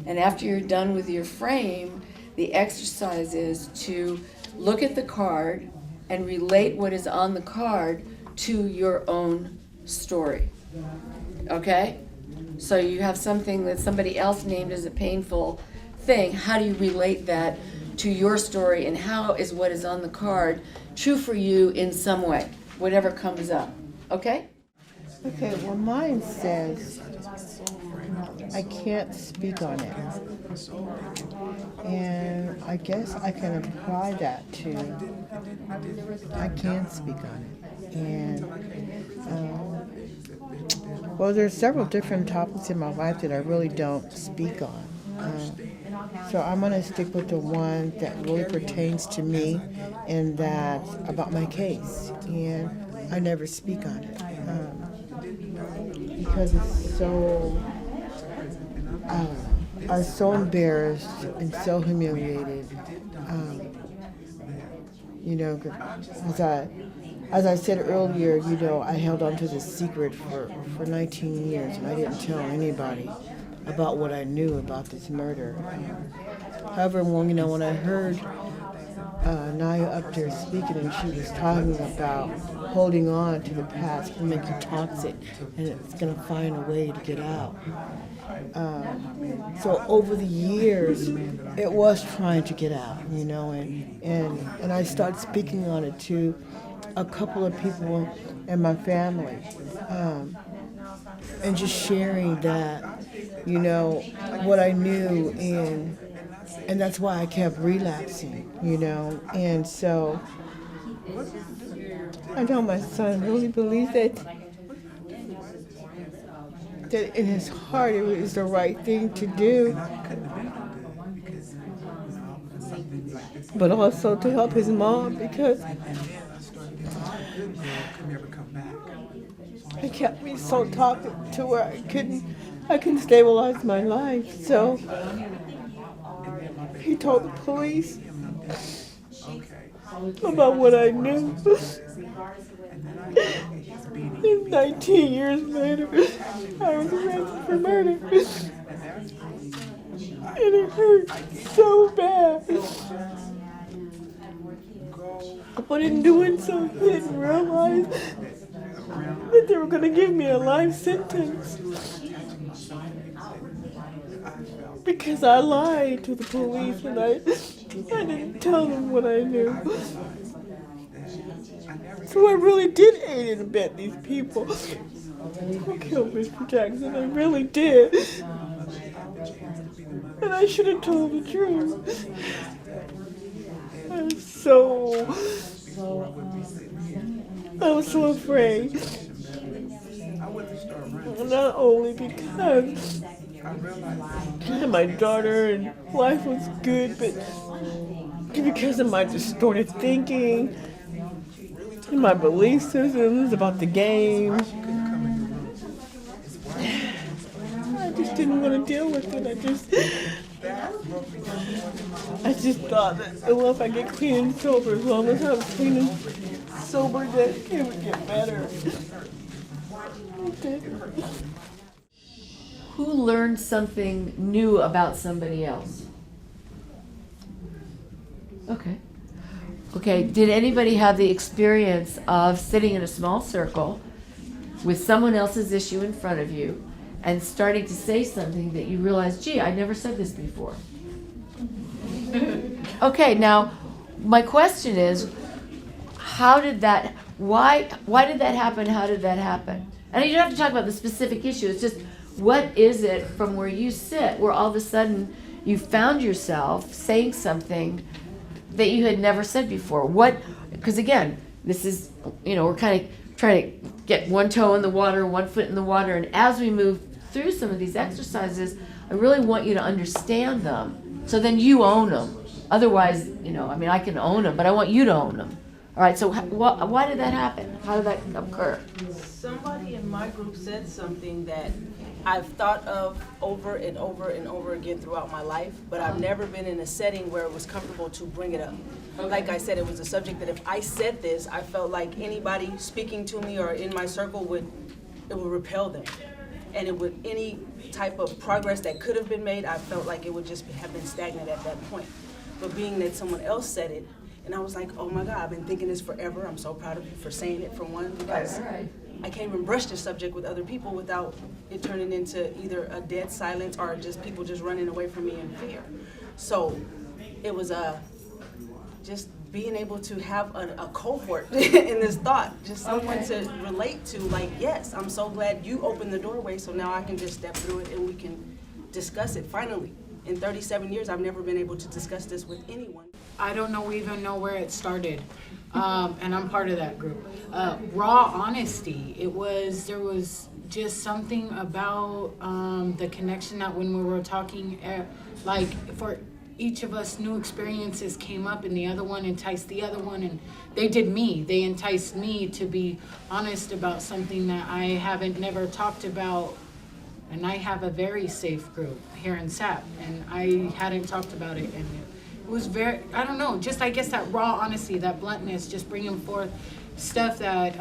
and after you're done with your frame, the exercise is to look at the card and relate what is on the card to your own story. Okay? So you have something that somebody else named as a painful thing. How do you relate that to your story, and how is what is on the card true for you in some way, whatever comes up? Okay? Okay, well, mine says, I can't speak on it. And I guess I can apply that to, I can speak on it. And, well, there's several different topics in my life that I really don't speak on. So I'm going to stick with the one that really pertains to me, and that's about my case. And I never speak on it because it's so, I was so embarrassed and so humiliated. You know, as I said earlier, you know, I held on to this secret for 19 years, and I didn't tell anybody about what I knew about this murder. However, when I heard Naya up there speaking, and she was talking about holding on to the past can make you toxic, and it's going to find a way to get out. So over the years, it was trying to get out, you know, and I started speaking on it to a couple of people in my family, and just sharing that, you know, what I knew, and that's why I kept relapsing, you know. And so I know my son really believes that in his heart it was the right thing to do, but also to help his mom, because it kept me so toxic to where I couldn't stabilize my life. So he told the police about what I knew. And 19 years later, I was arrested for murder. And it hurt so bad. But in doing so, he didn't realize that they were going to give me a life sentence. Because I lied to the police and I didn't tell them what I knew. So I really did aid and abet these people who killed Mr. Jackson. I really did. And I should have told the truth. I was so afraid. Not only because I had my daughter and life was good, but because of my distorted thinking and my belief systems about the game. I just didn't want to deal with it. I just thought that, well, if I get clean and sober, as long as I'm clean and sober, that it would get better. Okay. Who learned something new about somebody else? Okay, did anybody have the experience of sitting in a small circle with someone else's issue in front of you and starting to say something that you realize, gee, I never said this before? Okay, now my question is, why did that happen? How did that happen? And you don't have to talk about the specific issue. It's just, what is it from where you sit where all of a sudden you found yourself saying something that you had never said before? Because again, this is, we're kind of trying to get one toe in the water, 1 foot in the water, and as we move through some of these exercises, I really want you to understand them, so then you own them. Otherwise, I can own them, but I want you to own them. All right, so why did that happen? How did that occur? Somebody in my group said something that I've thought of over and over and over again throughout my life, but I've never been in a setting where it was comfortable to bring it up. Okay. Like I said, it was a subject that if I said this, I felt like anybody speaking to me or in my circle would repel them. And it would, any type of progress that could have been made, I felt like it would just have been stagnant at that point. But being that someone else said it, and I was like, oh my God, I've been thinking this forever. I'm so proud of you for saying it, for one, because I can't even brush this subject with other people without it turning into either a dead silence or just people just running away from me in fear. So it was just being able to have a cohort in this thought, just someone to relate to, like, yes, I'm so glad you opened the doorway, so now I can just step through it and we can discuss it finally. In 37 years, I've never been able to discuss this with anyone. I don't even know where it started, and I'm part of that group. Raw honesty. There was just something about the connection that when we were talking, like for each of us, new experiences came up, and the other one enticed the other one, and they did me. They enticed me to be honest about something that I haven't never talked about. And I have a very safe group here in SAP, and I hadn't talked about it, and it was very, I don't know, just I guess that raw honesty, that bluntness, just bringing forth stuff that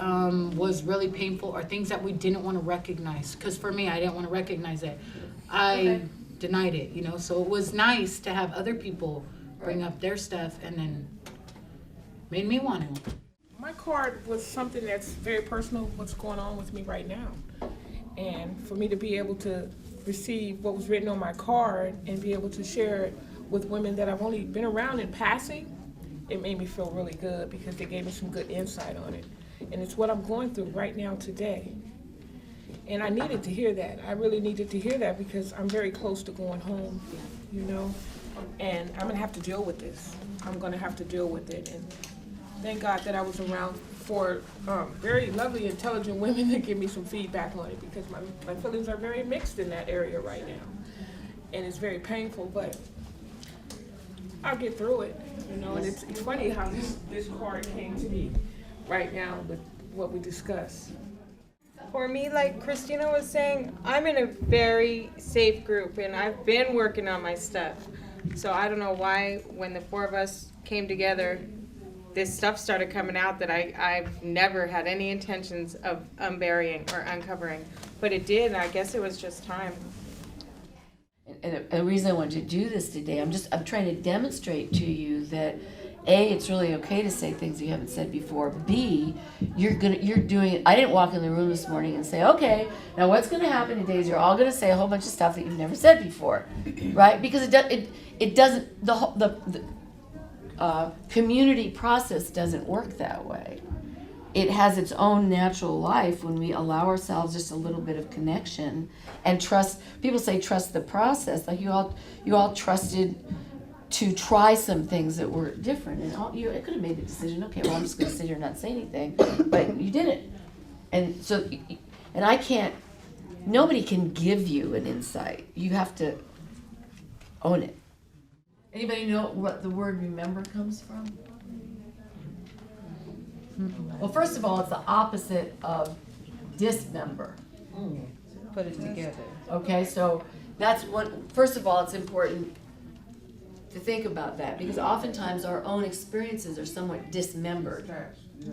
was really painful or things that we didn't want to recognize. Because for me, I didn't want to recognize it. I denied it, you know, so it was nice to have other people bring up their stuff, and then made me want to. My card was something that's very personal, what's going on with me right now. And for me to be able to receive what was written on my card and be able to share it with women that I've only been around in passing, it made me feel really good because they gave me some good insight on it. And it's what I'm going through right now today. And I needed to hear that. I really needed to hear that because I'm very close to going home, you know, and I'm gonna have to deal with this. I'm gonna have to deal with it. And thank God that I was around for very lovely, intelligent women to give me some feedback on it because my feelings are very mixed in that area right now. And it's very painful, but I'll get through it, you know, and it's funny how this card came to me right now with what we discussed. For me, like Christina was saying, I'm in a very safe group and I've been working on my stuff. So I don't know why when the four of us came together, this stuff started coming out that I've never had any intentions of unburying or uncovering. But it did, and I guess it was just time. And the reason I wanted to do this today, I'm trying to demonstrate to you that A, it's really okay to say things you haven't said before. B, you're doing it. I didn't walk in the room this morning and say, okay, now what's gonna happen today is you're all gonna say a whole bunch of stuff that you've never said before, right? Because it doesn't, the community process doesn't work that way. It has its own natural life when we allow ourselves just a little bit of connection and trust. People say trust the process. Like you all trusted to try some things that were different, and you could have made the decision. Okay, well I'm just going to sit here and not say anything, but you didn't. And so, and I can't. Nobody can give you an insight. You have to own it. Anybody know what the word remember comes from? Well, first of all, it's the opposite of dismember. Put it together. Okay, so that's one. First of all, it's important to think about that because oftentimes our own experiences are somewhat dismembered.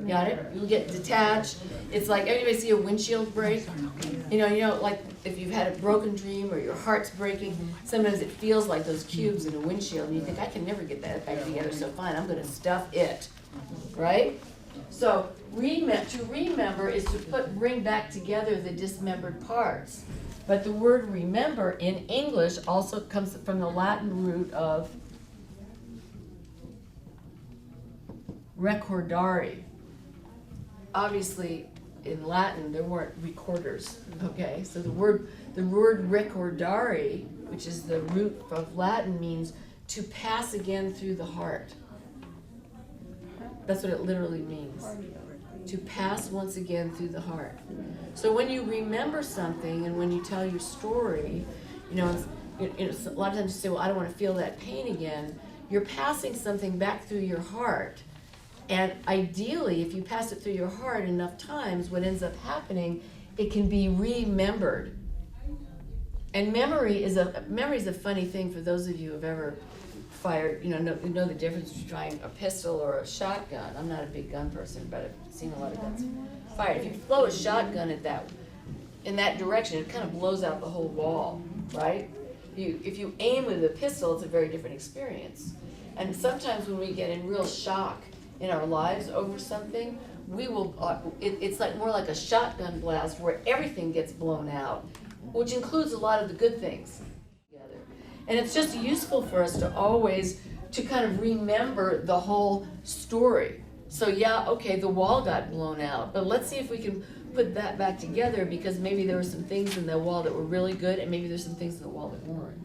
Got it? You get detached. It's like anybody see a windshield break? You know, like if you've had a broken dream or your heart's breaking, sometimes it feels like those cubes in a windshield and you think, I can never get that back together, so fine, I'm gonna stuff it, right? So to remember is to bring back together the dismembered parts. But the word remember in English also comes from the Latin root of recordare. Obviously, in Latin, there weren't recorders, okay? So the word recordare, which is the root of Latin, means to pass again through the heart. That's what it literally means. To pass once again through the heart. So when you remember something and when you tell your story, you know, a lot of times you say, well, I don't want to feel that pain again. You're passing something back through your heart. And ideally, if you pass it through your heart enough times, what ends up happening, it can be remembered. And memory is a funny thing for those of you who have ever fired, know the difference between a pistol or a shotgun. I'm not a big gun person, but I've seen a lot of guns fired. If you blow a shotgun in that direction, it kind of blows out the whole wall, right? If you aim with a pistol, it's a very different experience. And sometimes when we get in real shock in our lives over something, we will. It's like more like a shotgun blast where everything gets blown out, which includes a lot of the good things. And it's just useful for us to always to kind of remember the whole story. So yeah, okay, the wall got blown out, but let's see if we can put that back together because maybe there were some things in the wall that were really good and maybe there's some things in the wall that weren't.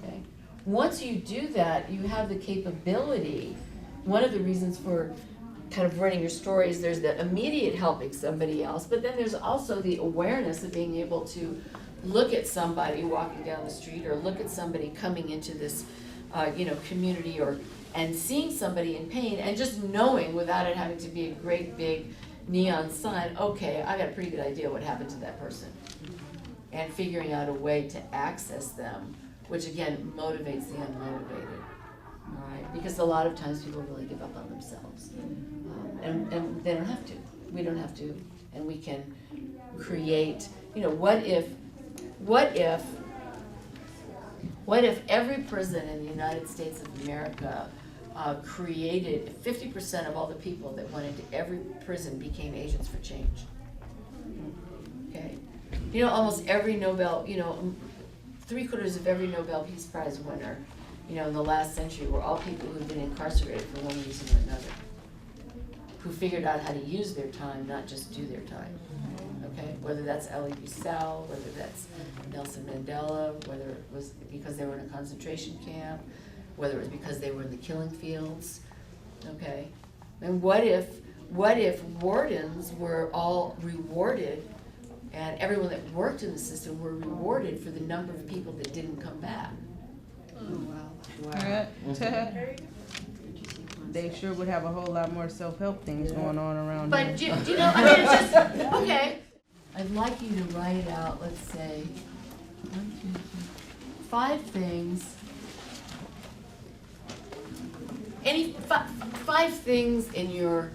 Okay? Once you do that, you have the capability. One of the reasons for kind of running your stories, there's the immediate helping somebody else, but then there's also the awareness of being able to look at somebody walking down the street or look at somebody coming into this community and seeing somebody in pain and just knowing without it having to be a great big neon sign, okay, I got a pretty good idea what happened to that person. And figuring out a way to access them, which again motivates the unmotivated. All right? Because a lot of times people really give up on themselves. And they don't have to. We don't have to. And we can create, what if every prison in the United States of America created 50% of all the people that went into every prison became agents for change? Okay. Almost every Nobel, 3/4 of every Nobel Peace Prize winner, in the last century were all people who've been incarcerated for one reason or another, who figured out how to use their time, not just do their time. Okay, whether that's Elie Wiesel, whether that's Nelson Mandela, whether it was because they were in a concentration camp, whether it was because they were in the killing fields. Okay, and what if wardens were all rewarded, and everyone that worked in the system were rewarded for the number of people that didn't come back? They sure would have a whole lot more self-help things going on around But here. do you know, I mean, it's just, okay. I'd like you to write out, let's say, 1, 2, 3, 5 things. Five things in your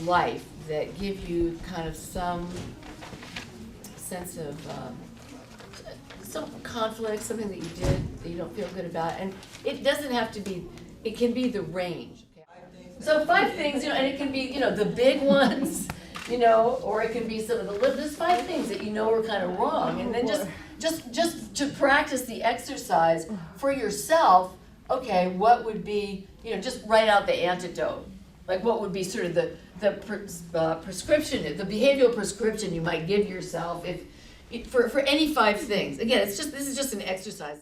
life that give you kind of some sense of some conflict, something that you did that you don't feel good about. And it doesn't have to be, it can be the range. Okay? So 5 things, and it can be, the big ones, or it can be some of the little, just 5 things that are kind of wrong. And then just to practice the exercise for yourself, okay, what would be, just write out the antidote. Like what would be sort of the prescription, the behavioral prescription you might give yourself for any 5 things. Again, this is just an exercise.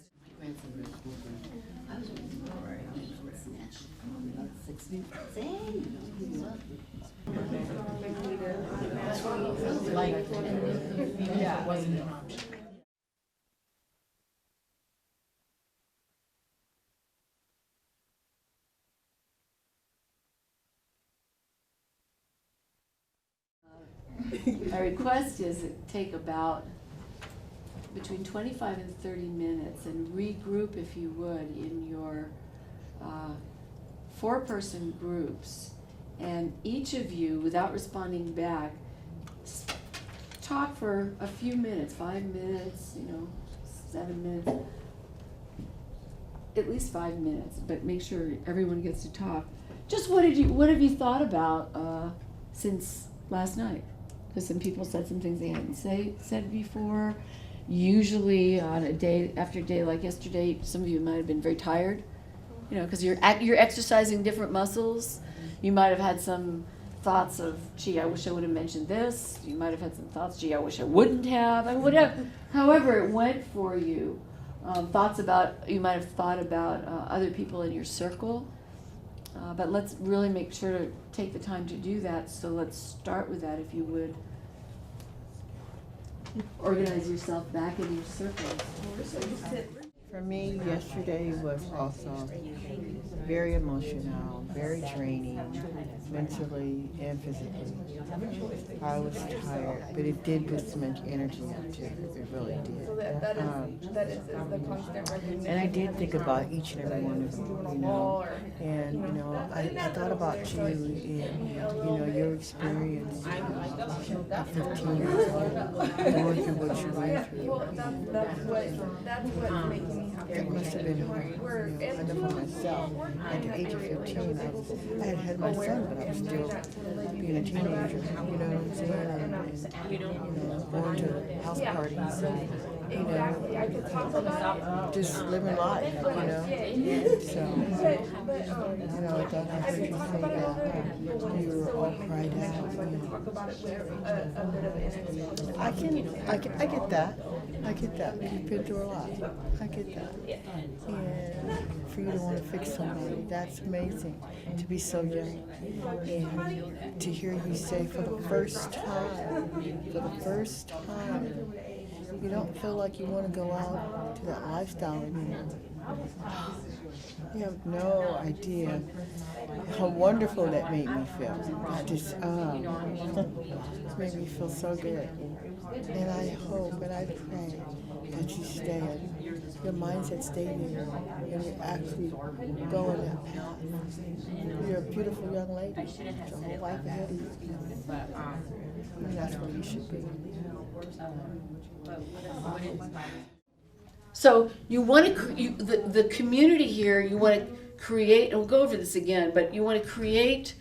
My request is take about between 25 and 30 minutes and regroup, if you would, in your 4-person groups. And each of you, without responding back, talk for a few minutes, 5 minutes, 7 minutes, at least 5 minutes, but make sure everyone gets to talk. Just what have you thought about since last night? Because some people said some things they hadn't said before. Usually on after a day like yesterday, some of you might have been very tired, because you're exercising different muscles. You might have had some thoughts of, gee, I wish I would have mentioned this. You might have had some thoughts, gee, I wish I wouldn't have. I would have. However it went for you, you might have thought about other people in your circle. But let's really make sure to take the time to do that. So let's start with that, if you would. Organize yourself back in your circle. For me, yesterday was also very emotional, very draining, mentally and physically. I was tired, but it did put so much energy into it. It really did. So that is the constant repetition. And I did think about each and every one of you, and I thought about you and your experience at 15 years old, going through what you went through. That's what's making me happy. It must have been hard. I know for myself. At the age of 15, I had my son, but I was still being a teenager. You know what I'm saying? And going to house parties you know, just living life, you know. So, you know, I thought I heard you say that you were all cried out. I get that. I get that. You've been through a lot. I get that. And for you to want to fix somebody, that's amazing. To be so young. And to hear you say for the first time, you don't feel like you want to go out to that lifestyle anymore. You have no idea how wonderful that made me feel. That just made me feel so good. And I hope and I pray that you stay, your mindset stay there, and you actually go in that path. You're a beautiful young lady. There's a whole life ahead of you. And that's where you should be. So you want to, the community here, you want to create, and we'll go over this again, but you want to create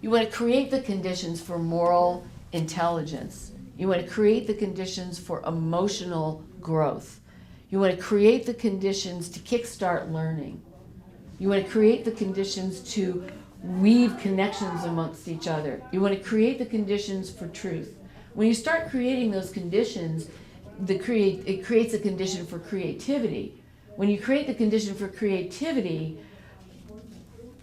the conditions for moral intelligence. You want to create the conditions for emotional growth. You want to create the conditions to kickstart learning. You want to create the conditions to weave connections amongst each other. You want to create the conditions for truth. When you start creating those conditions, it creates a condition for creativity. When you create the condition for creativity,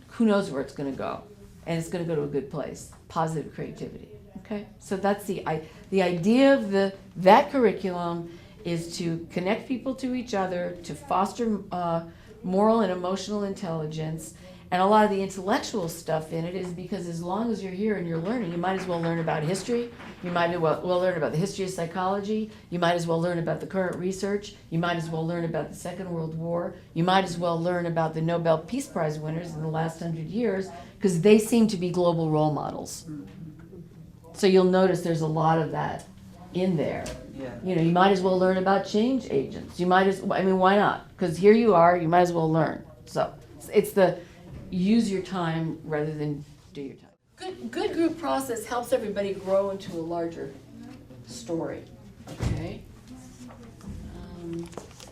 who knows where it's going to go? And it's going to go to a good place. Positive creativity. Okay? So that's the idea of that curriculum is to connect people to each other, to foster moral and emotional intelligence. And a lot of the intellectual stuff in it is because as long as you're here and you're learning, you might as well learn about history. You might as well learn about the history of psychology. You might as well learn about the current research. You might as well learn about the Second World War. You might as well learn about the Nobel Peace Prize winners in the last 100 years because they seem to be global role models. So you'll notice there's a lot of that in there. Yeah. You know, you might as well learn about change agents. You might as well, I mean, why not? Because here you are, you might as well learn. So it's the use your time rather than do your time. Good group process helps everybody grow into a larger story. Okay. Let's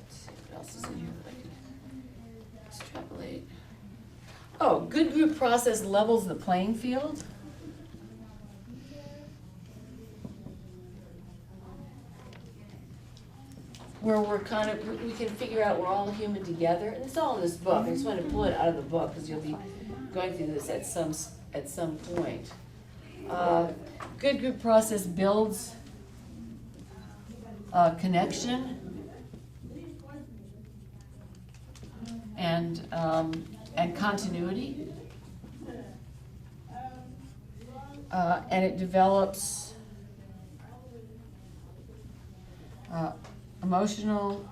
see what else is in here that I can extrapolate. Oh, good group process levels the playing field. Where we can figure out we're all human together, and it's all in this book. I just want to pull it out of the book because you'll be going through this at some point. Good group process builds connection and continuity, and it develops emotional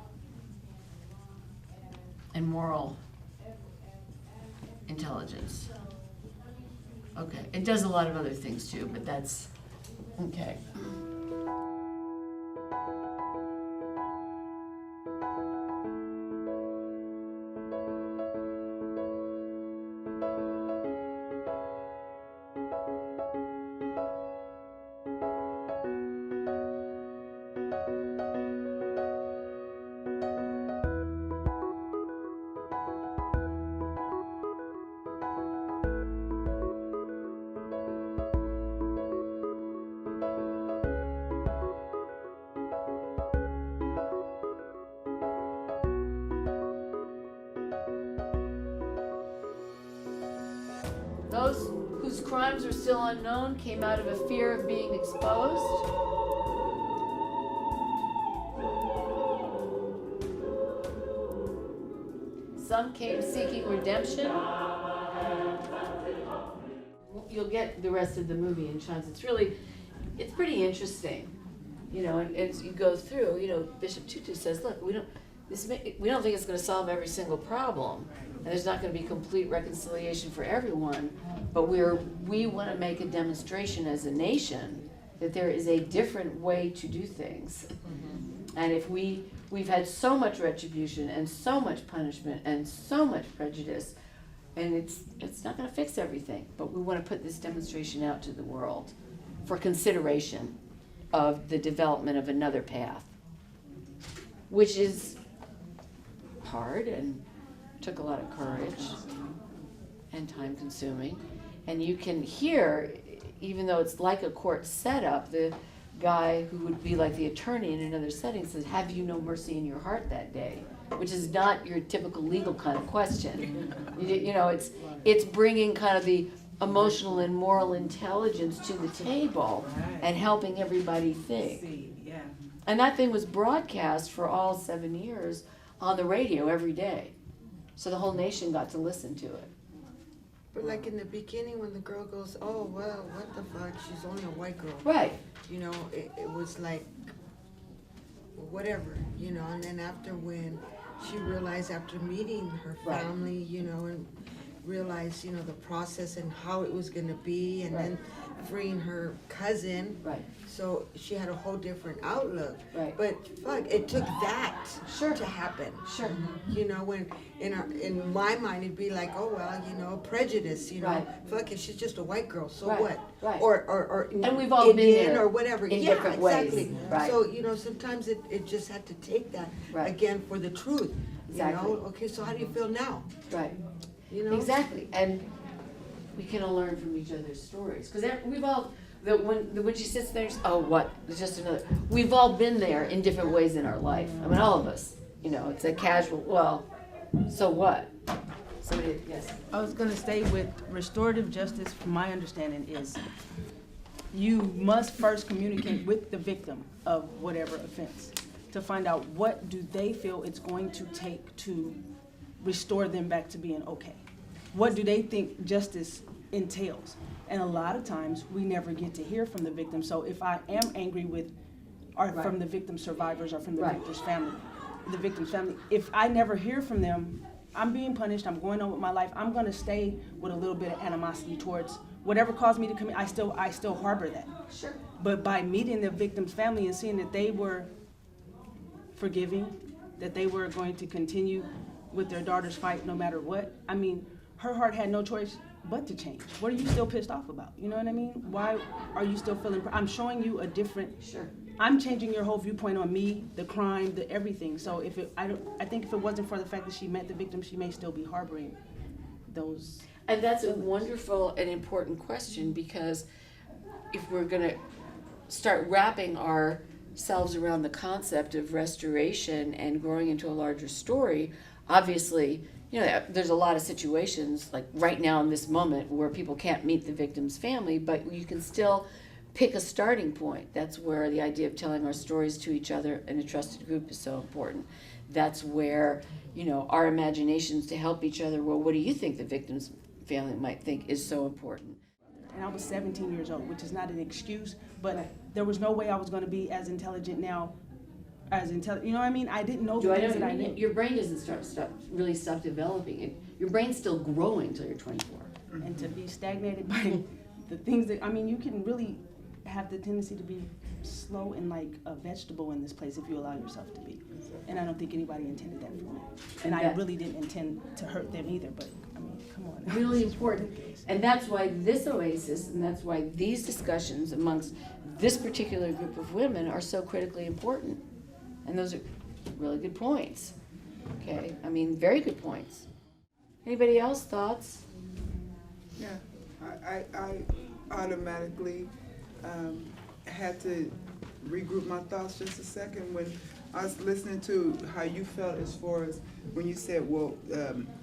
and moral intelligence. Okay, it does a lot of other things too, but that's okay. Those whose crimes are still unknown came out of a fear of being exposed. Some came seeking redemption. You'll get the rest of the movie in chunks. It's pretty interesting, you know. And as you go through, you know, Bishop Tutu says, "Look, we don't think it's going to solve every single problem, and there's not going to be complete reconciliation for everyone. But we want to make a demonstration as a nation that there is a different way to do things. And if we've had so much retribution and so much punishment and so much prejudice, and it's not going to fix everything. But we want to put this demonstration out to the world for consideration of the development of another path." which is hard and took a lot of courage and time consuming. And you can hear, even though it's like a court setup, the guy who would be like the attorney in another setting says, have you no mercy in your heart that day? Which is not your typical legal kind of question. You know, it's bringing kind of the emotional and moral intelligence to the table and helping everybody think. And that thing was broadcast for all 7 years on the radio every day. So the whole nation got to listen to it. But like in the beginning when the girl goes, oh, well, what the fuck, she's only a white girl. Right. You know, it was like, whatever, you know, and then after when she realized after meeting her family, you know, and realized, you know, the process and how it was going to be, and then freeing her cousin. Right. So she had a whole different outlook. Right. But fuck, it took that to happen. Sure. You know, when in my mind it'd be like, oh well, you know, prejudice. You know, Right. fuck it, she's just a white girl. So Right. what? Right. Or And we've all been Indian there or whatever. in Yeah, different exactly. ways. Right. So you know, sometimes it just had to take that again for the truth. Exactly. You know, okay, so how do you feel now? Right. You know, Exactly. And we can all learn from each other's stories. Because we've all, when she sits there, oh, what? It's just another. We've all been there in different ways in our life. I mean, all of us. You know, it's a casual, well, so what? Somebody, yes. I was going to say with restorative justice, from my understanding, is you must first communicate with the victim of whatever offense to find out what do they feel it's going to take to restore them back to being okay. What do they think justice entails? And a lot of times we never get to hear from the victim. So if I am angry with, or from the victim survivors or from the victim's family, if I never hear from them, I'm being punished, I'm going on with my life, I'm gonna stay with a little bit of animosity towards whatever caused me to commit. I still harbor that. Sure. But by meeting the victim's family and seeing that they were forgiving, that they were going to continue with their daughter's fight no matter what, I mean, her heart had no choice but to change. What are you still pissed off about? You know what I mean? Why are you still feeling, I'm showing you a different, I'm changing your whole viewpoint on me, the crime, the everything. So I think if it wasn't for the fact that she met the victim, she may still be harboring those. And that's a wonderful and important question, because if we're going to start wrapping ourselves around the concept of restoration and growing into a larger story, obviously, you know, there's a lot of situations, like right now in this moment, where people can't meet the victim's family, but you can still pick a starting point. That's where the idea of telling our stories to each other in a trusted group is so important. That's where, you know, our imaginations to help each other, well, what do you think the victim's family might think, is so important. And I was 17 years old, which is not an excuse, but there was no way I was going to be as intelligent now, you know what I mean? I didn't know the things that I knew. Your brain doesn't really stop developing. Your brain's still growing until you're 24. And to be stagnated by the things that, I mean, you can really have the tendency to be slow and like a vegetable in this place if you allow yourself to be. And I don't think anybody intended that for me. And I really didn't intend to hurt them either, but I mean, come on. Really important. And that's why this oasis, and that's why these discussions amongst this particular group of women are so critically important. And those are really good points. Okay, I mean, very good points. Anybody else, thoughts? Yeah, I automatically had to regroup my thoughts just a second when I was listening to how you felt as far as when you said, well,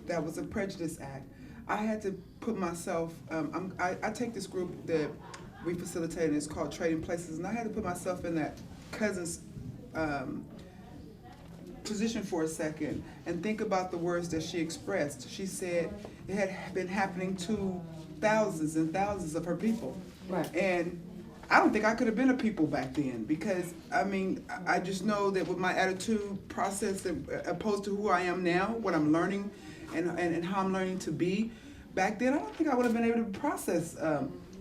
that was a prejudice act. I had to put myself, I take this group that we facilitate, and it's called Trading Places, and I had to put myself in that cousin's position for a second and think about the words that she expressed. She said it had been happening to thousands and thousands of her people. Right. And I don't think I could have been a people back then, because I mean, I just know that with my attitude process opposed to who I am now, what I'm learning and how I'm learning to be, back then I don't think I would have been able to process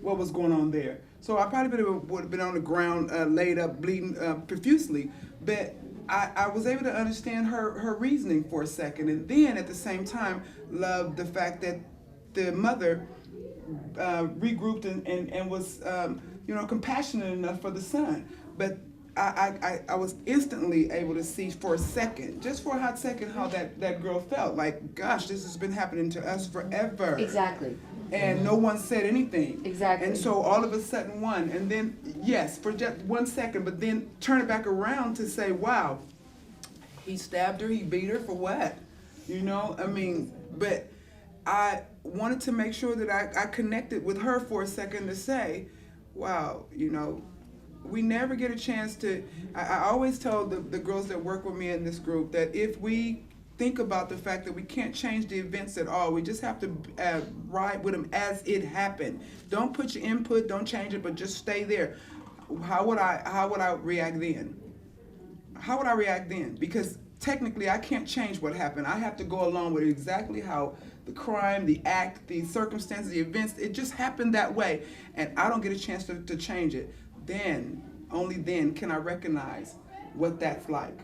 what was going on there. So I probably would have been on the ground laid up bleeding profusely, but I was able to understand her reasoning for a second, and then at the same time loved the fact that the mother regrouped and was compassionate enough for the son. But I was instantly able to see for a second, just for a hot second, how that girl felt. Like, gosh, this has been happening to us forever. Exactly. And no one said anything. Exactly. And so all of a sudden one, and then, yes, for just 1 second, but then turn it back around to say, wow, he stabbed her, he beat her for what? You know, I mean, but I wanted to make sure that I connected with her for a second to say, wow, you know, we never get a chance to, I always tell the girls that work with me in this group that if we think about the fact that we can't change the events at all, we just have to ride with them as it happened. Don't put your input, don't change it, but just stay there. How would I react then? How would I react then? Because technically I can't change what happened. I have to go along with exactly how the crime, the act, the circumstances, the events, it just happened that way. And I don't get a chance to change it. Then, only then can I recognize what that's like.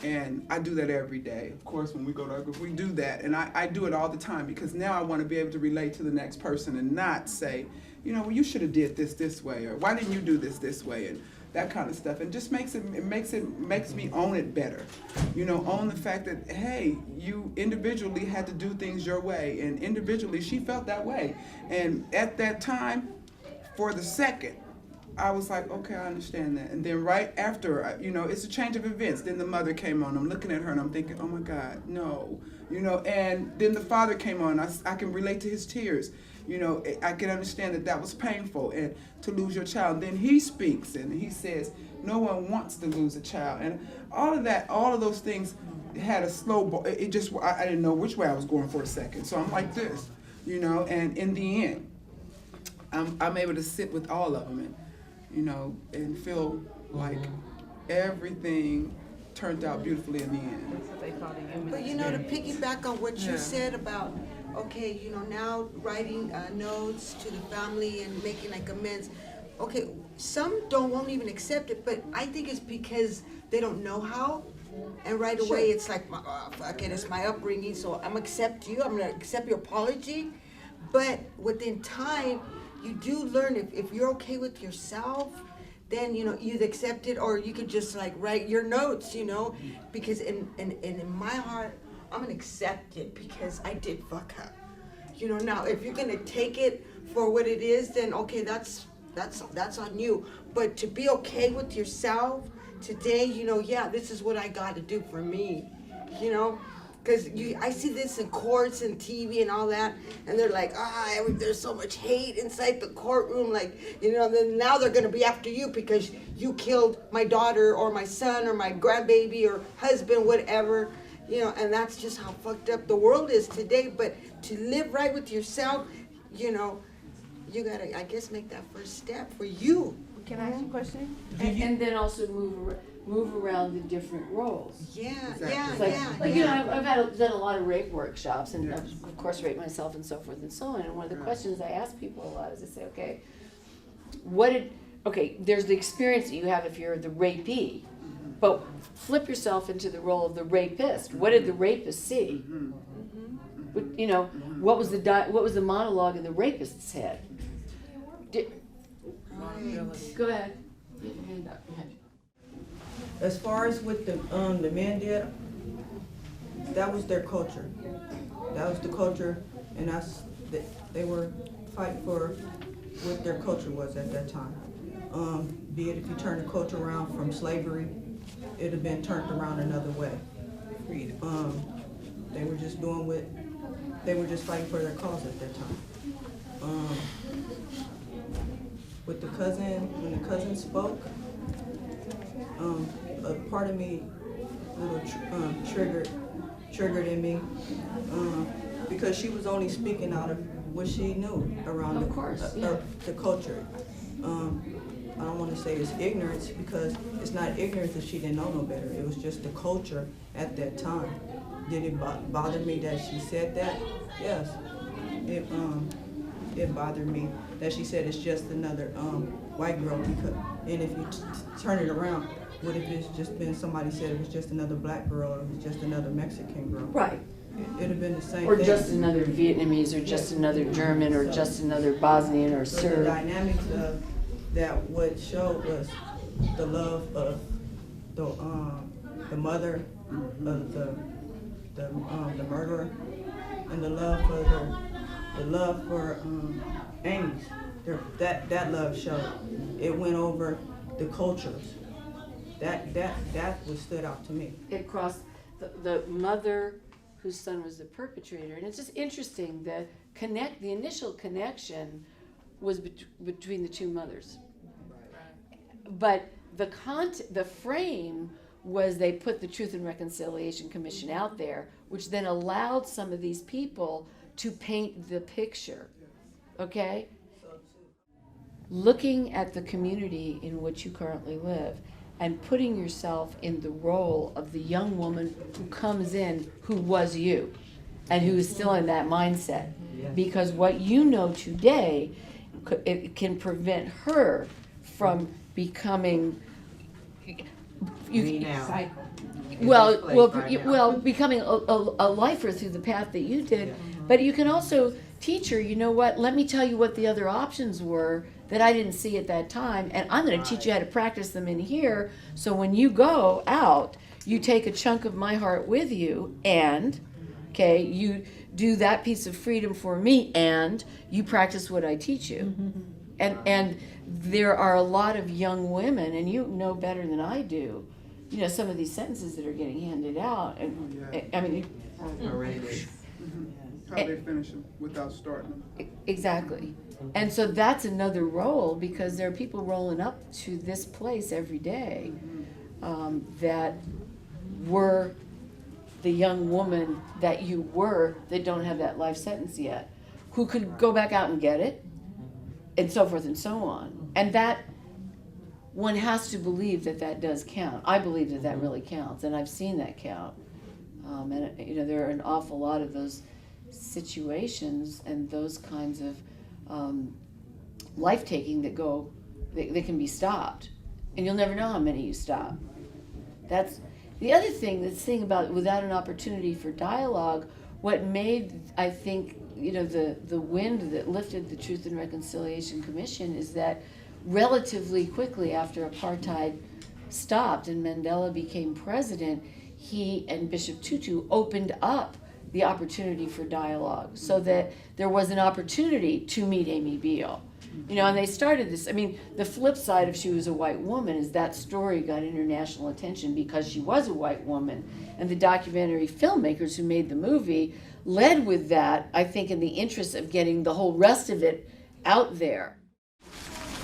And I do that every day. Of course, when we go to our group, we do that. And I do it all the time because now I want to be able to relate to the next person and not say, you know, well, you should have did this way, or why didn't you do this way, and that kind of stuff. And just makes me own it better. You know, own the fact that, hey, you individually had to do things your way, and individually she felt that way. And at that time, for the second, I was like, okay, I understand that. And then right after, you know, it's a change of events. Then the mother came on. I'm looking at her and I'm thinking, oh my God, no. You know, and then the father came on. I can relate to his tears. You know, I can understand that was painful, and to lose your child. Then he speaks and he says, no one wants to lose a child. And all of that, all of those things had a slow ball. It just, I didn't know which way I was going for a second. So I'm like this, you know, and in the end, I'm able to sit with all of them and, you know, and feel like everything turned out beautifully in the end. That's what they call the human But you know, to piggyback on what you said about, okay, you know, now writing notes to the family and making like amends. Okay, some won't even accept it, but I think it's because they don't know how. And right away it's like, fuck it, it's my upbringing, so I'm gonna accept you, I'm gonna accept your apology. But within time, you do learn if you're okay with yourself, then, you know, you'd accept it, or you could just like write your notes, you know, because in my heart, I'm gonna accept it because I did fuck up. You know, now if you're gonna take it for what it is, then okay, that's on you. But to be okay with yourself today, you know, yeah, this is what I gotta do for me, you know? Because I see this in courts and TV and all that, and they're like, there's so much hate inside the courtroom, like, you know, then now they're going to be after you because you killed my daughter or my son or my grandbaby or husband, whatever, you know, and that's just how fucked up the world is today. But to live right with yourself, you know, you got to, I guess, make that first step for you. Can I ask you a question? And then also move around the different roles. Yeah, Exactly. Like, you know, I've done a lot of rape workshops, and I've, of course, raped myself and so forth and so on. And one of the questions I ask people a lot is I say, okay, there's the experience that you have if you're the rapee, but flip yourself into the role of the rapist. What did the rapist see? You know, what was the monologue in the rapist's head? Go ahead. Get your hand up. As far as with the men did, that was their culture. That was the culture, and they were fighting for what their culture was at that time. Be it if you turn the culture around from slavery, it'd have been turned around another way. They were just they were just fighting for their cause at that time. With the cousin, when the cousin spoke, a part of me triggered in me because she was only speaking out of what she knew around the culture. I don't want to say it's ignorance because it's not ignorance that she didn't know no better. It was just the culture at that time. Did it bother me that she said that? Yes. It bothered me that she said it's just another white girl. And if you turn it around, what if it's just been somebody said it was just another black girl or it was just another Mexican girl? Right. It'd have been the same or thing. Just another Vietnamese, or just another German, or just another Bosnian or Serb. The dynamics of that what showed was the love of the mother of the murderer, and the love for Amy's. That love showed. It went over the cultures. That what stood out to me. It crossed the mother whose son was the perpetrator, and it's just interesting. The initial connection was between the two mothers, but the frame was they put the Truth and Reconciliation Commission out there, which then allowed some of these people to paint the picture. Okay? Looking at the community in which you currently live and putting yourself in the role of the young woman who comes in who was you and who is still in that mindset. Because what you know today, it can prevent her from becoming becoming a lifer through the path that you did. But you can also teach her, you know what, let me tell you what the other options were that I didn't see at that time, and I'm going to teach you how to practice them in here, so when you go out, you take a chunk of my heart with you, and, okay, you do that piece of freedom for me, and you practice what I teach you. And there are a lot of young women, and you know better than I do, you know, some of these sentences that are getting handed out, and I mean, how they finish them without starting them. Exactly. And so that's another role, because there are people rolling up to this place every day that were the young woman that you were that don't have that life sentence yet, who could go back out and get it, and so forth and so on. And that, one has to believe that that does count. I believe that that really counts, and I've seen that count. And you know, there are an awful lot of those situations and those kinds of life-taking that can be stopped, and you'll never know how many you stop. That's the other thing. This thing about without an opportunity for dialogue, what made, I think, you know, the wind that lifted the Truth and Reconciliation Commission is that relatively quickly after apartheid stopped and Mandela became president, he and Bishop Tutu opened up the opportunity for dialogue, so that there was an opportunity to meet Amy Beale. You know, and they started this, I mean, the flip side of she was a white woman is that story got international attention because she was a white woman. And the documentary filmmakers who made the movie led with that, I think, in the interest of getting the whole rest of it out there.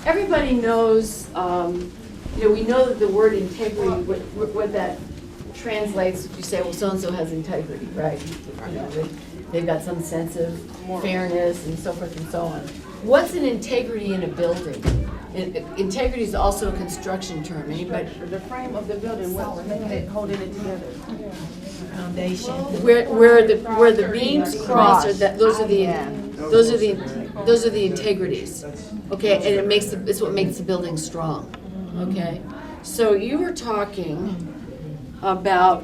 Everybody knows, you know, we know that the word integrity, what that translates, if you say, well, so-and-so has integrity, right? You know, they've got some sense of fairness and so forth and so on. What's an integrity in a building? Integrity is also a construction term. Anybody? The frame of the building, what's holding it together? Foundation. Where the beams cross, or those are the integrities. Okay, and it's what makes the building strong. Okay, so you were talking about,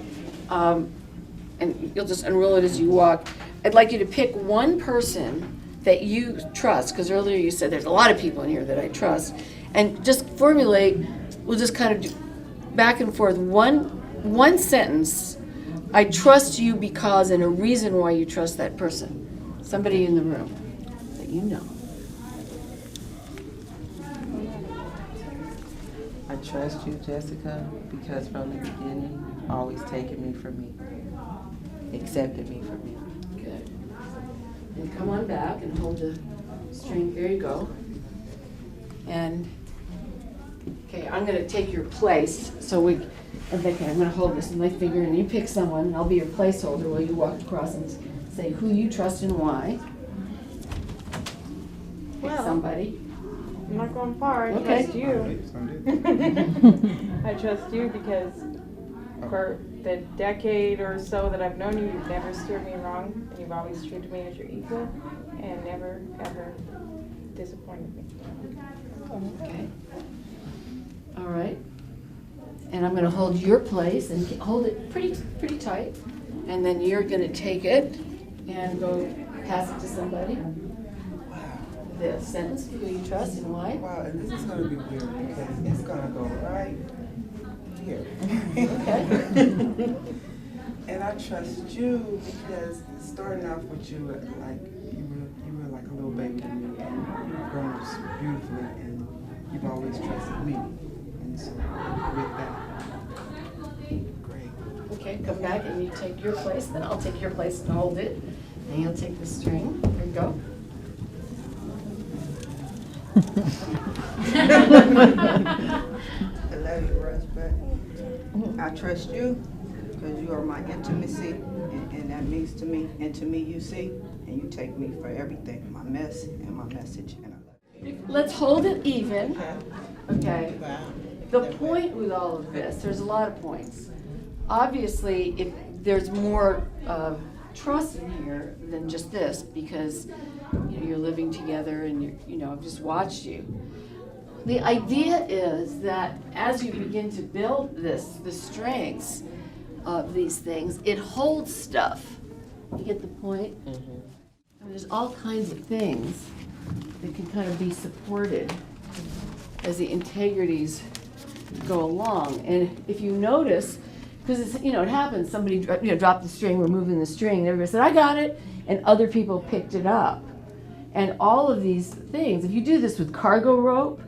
and you'll just unroll it as you walk. I'd like you to pick one person that you trust, because earlier you said there's a lot of people in here that I trust, and just formulate, we'll just kind of do back and forth, one sentence, I trust you because, and a reason why you trust that person. Somebody in the room that you know. I trust you, Jessica, because from the beginning, always taking me for me, accepted me for me. Good. And come on back and hold the string. There you go. And, okay, I'm going to take your place. Okay, I'm going to hold this in my finger, and you pick someone, and I'll be your placeholder while you walk across and say who you trust and why. Pick somebody. I'm not going far. I Okay. trust you. I trust you because for the decade or so that I've known you, you've never steered me wrong, and you've always treated me as your equal, and never ever disappointed me. Okay. All right. And I'm going to hold your place and hold it pretty tight, and then you're going to take it and go pass it to somebody. The sentence, who you trust and why. Wow, and this is going to be weird because it's going to go right here. Okay. And I trust you because starting off with you, like you were like a little baby to me, and you've grown up beautifully, and you've always trusted me. And so with that, great. Okay, come back and you take your place, then I'll take your place and hold it. And you'll take the string. There you go. I love you, Russ, but I trust you because you are my intimacy, and that means to me, and to me you see, and you take me for everything, my mess and my message, and I love you. Let's hold it even. Okay. The point with all of this, there's a lot of points. Obviously, if there's more trust in here than just this, because you're living together and I've just watched you. The idea is that as you begin to build the strengths of these things, it holds stuff. You get the point? I mean, there's all kinds of things that can kind of be supported as the integrities go along. And if you notice, because it happens, somebody dropped the string, we're moving the string, and everybody said, I got it, and other people picked it up. And all of these things, if you do this with cargo rope,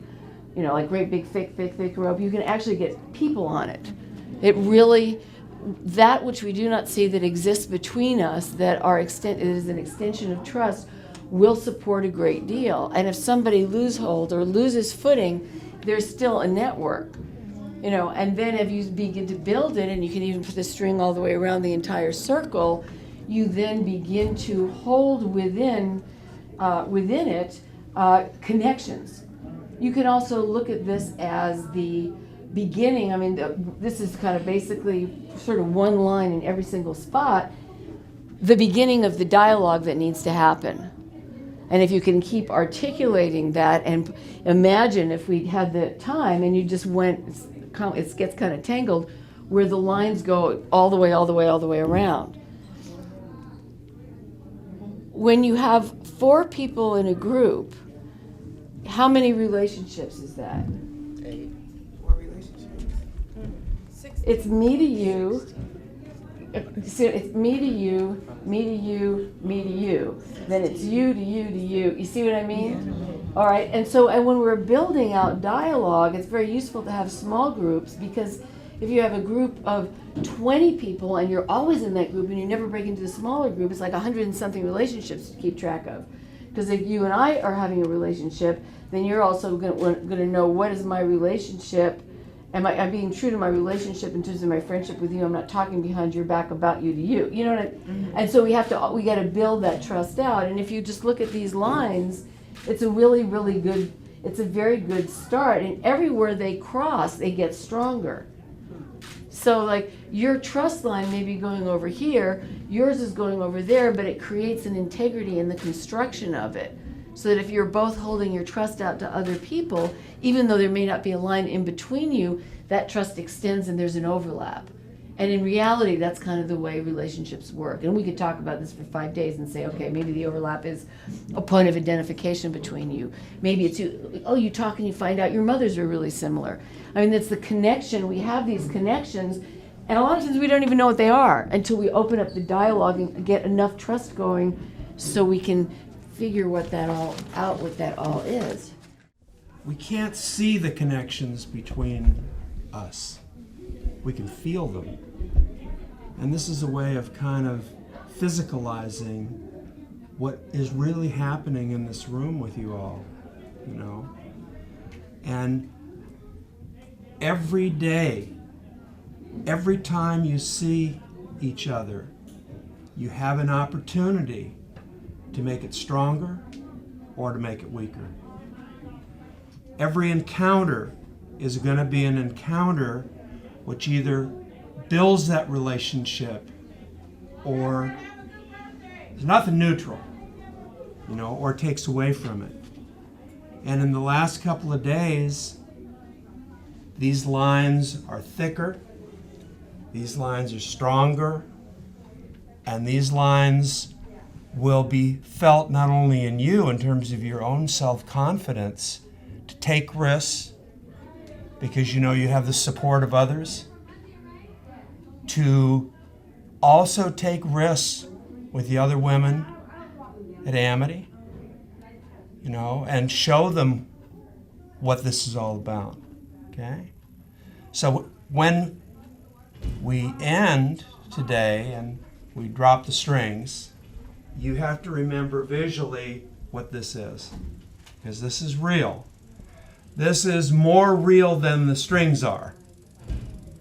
like great big thick rope, you can actually get people on it. It really, that which we do not see that exists between us, that is an extension of trust, will support a great deal. And if somebody loses hold or loses footing, there's still a network. And then if you begin to build it, and you can even put the string all the way around the entire circle, you then begin to hold within it connections. You can also look at this as the beginning. I mean, this is kind of basically sort of one line in every single spot, the beginning of the dialogue that needs to happen. And if you can keep articulating that, and imagine if we had the time and you just went, it gets kind of tangled, where the lines go all the way around. When you have 4 people in a group, how many relationships is that? 8. What relationships? 6. It's me to you. So it's me to you, me to you, me to you. Then it's you to you to you. You see what I mean? All right. And when we're building out dialogue, it's very useful to have small groups, because if you have a group of 20 people and you're always in that group and you never break into the smaller group, it's like 100 and something relationships to keep track of. Because if you and I are having a relationship, then you're also going to know, what is my relationship? Am I being true to my relationship in terms of my friendship with you? I'm not talking behind your back about you to you. You know what I mean? And so we got to build that trust out. And if you just look at these lines, it's a really, really good, it's a very good start. And everywhere they cross, they get stronger. So like your trust line may be going over here, yours is going over there, but it creates an integrity in the construction of it. So that if you're both holding your trust out to other people, even though there may not be a line in between you, that trust extends and there's an overlap. And in reality, that's kind of the way relationships work. And we could talk about this for 5 days and say, okay, maybe the overlap is a point of identification between you. Maybe it's you talk and you find out your mothers are really similar. I mean, it's the connection. We have these connections, and a lot of times we don't even know what they are until we open up the dialogue and get enough trust going so we can figure what that all is. We can't see the connections between us. We can feel them. And this is a way of kind of physicalizing what is really happening in this room with you all, And every day, every time you see each other, you have an opportunity to make it stronger or to make it weaker. Every encounter is going to be an encounter which either builds that relationship or there's nothing neutral, or takes away from it. And in the last couple of days, these lines are thicker, these lines are stronger, and these lines will be felt not only in you in terms of your own self-confidence to take risks because you know you have the support of others, to also take risks with the other women at Amity, you know, and show them what this is all about, okay? So when we end today and we drop the strings, you have to remember visually what this is, because this is real. This is more real than the strings are.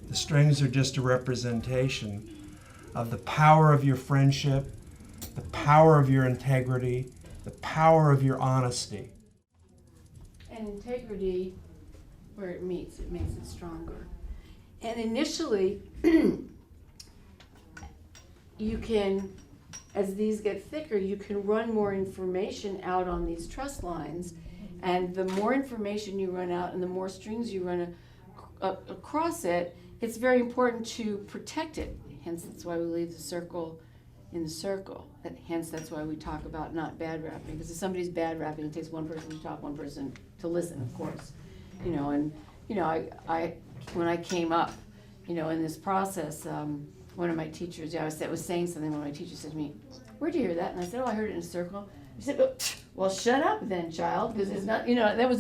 The strings are just a representation of the power of your friendship, the power of your integrity, the power of your honesty. And integrity, where it meets, it makes it stronger. And initially, you can, as these get thicker, you can run more information out on these truss lines. And the more information you run out and the more strings you run across it, it's very important to protect it. Hence, that's why we leave the circle in the circle. Hence, that's why we talk about not bad rapping. Because if somebody's bad rapping, it takes one person to talk, one person to listen, of course. You know, and you know, I when I came up, you know, in this process, one of my teachers, I was saying something. One of my teachers said to me, "Where'd you hear that?" And I said, "Oh, I heard it in a circle." He said, "Well, shut up then, child, because it's not." You know, that was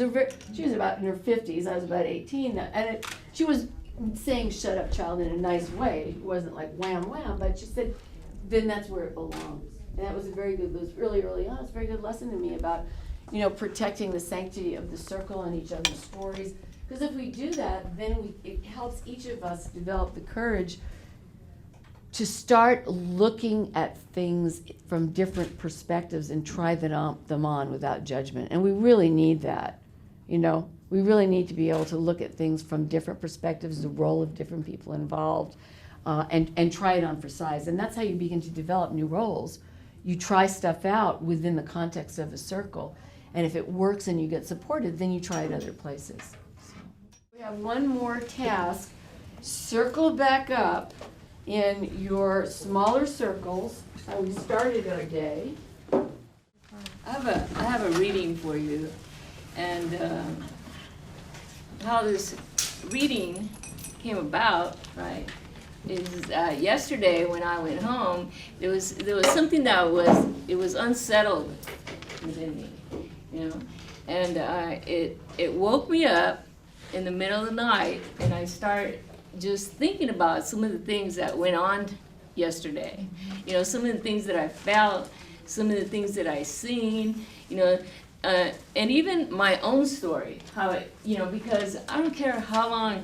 she was about in her 50s. I was about 18, and she was saying "shut up, child" in a nice way. It wasn't like wham wham, but she said, "Then that's where it belongs." And that was a very good. It was really early on. It's a very good lesson to me about, you know, protecting the sanctity of the circle and each other's stories. Because if we do that, then it helps each of us develop the courage to start looking at things from different perspectives and try them on without judgment. And we really need that, you know. We really need to be able to look at things from different perspectives, the role of different people involved, and try it on for size. And that's how you begin to develop new roles. You try stuff out within the context of a circle. And if it works and you get supported, then you try it other places. So we have one more task. Circle back up in your smaller circles, how we started our day. I have a reading for you, and how this reading came about, right, is yesterday when I went home, there was something that was unsettled within me, you know, and it woke me up in the middle of the night, and I started just thinking about some of the things that went on yesterday. You know, some of the things that I felt, some of the things that I seen, you know, and even my own story, how it, you know, because I don't care how long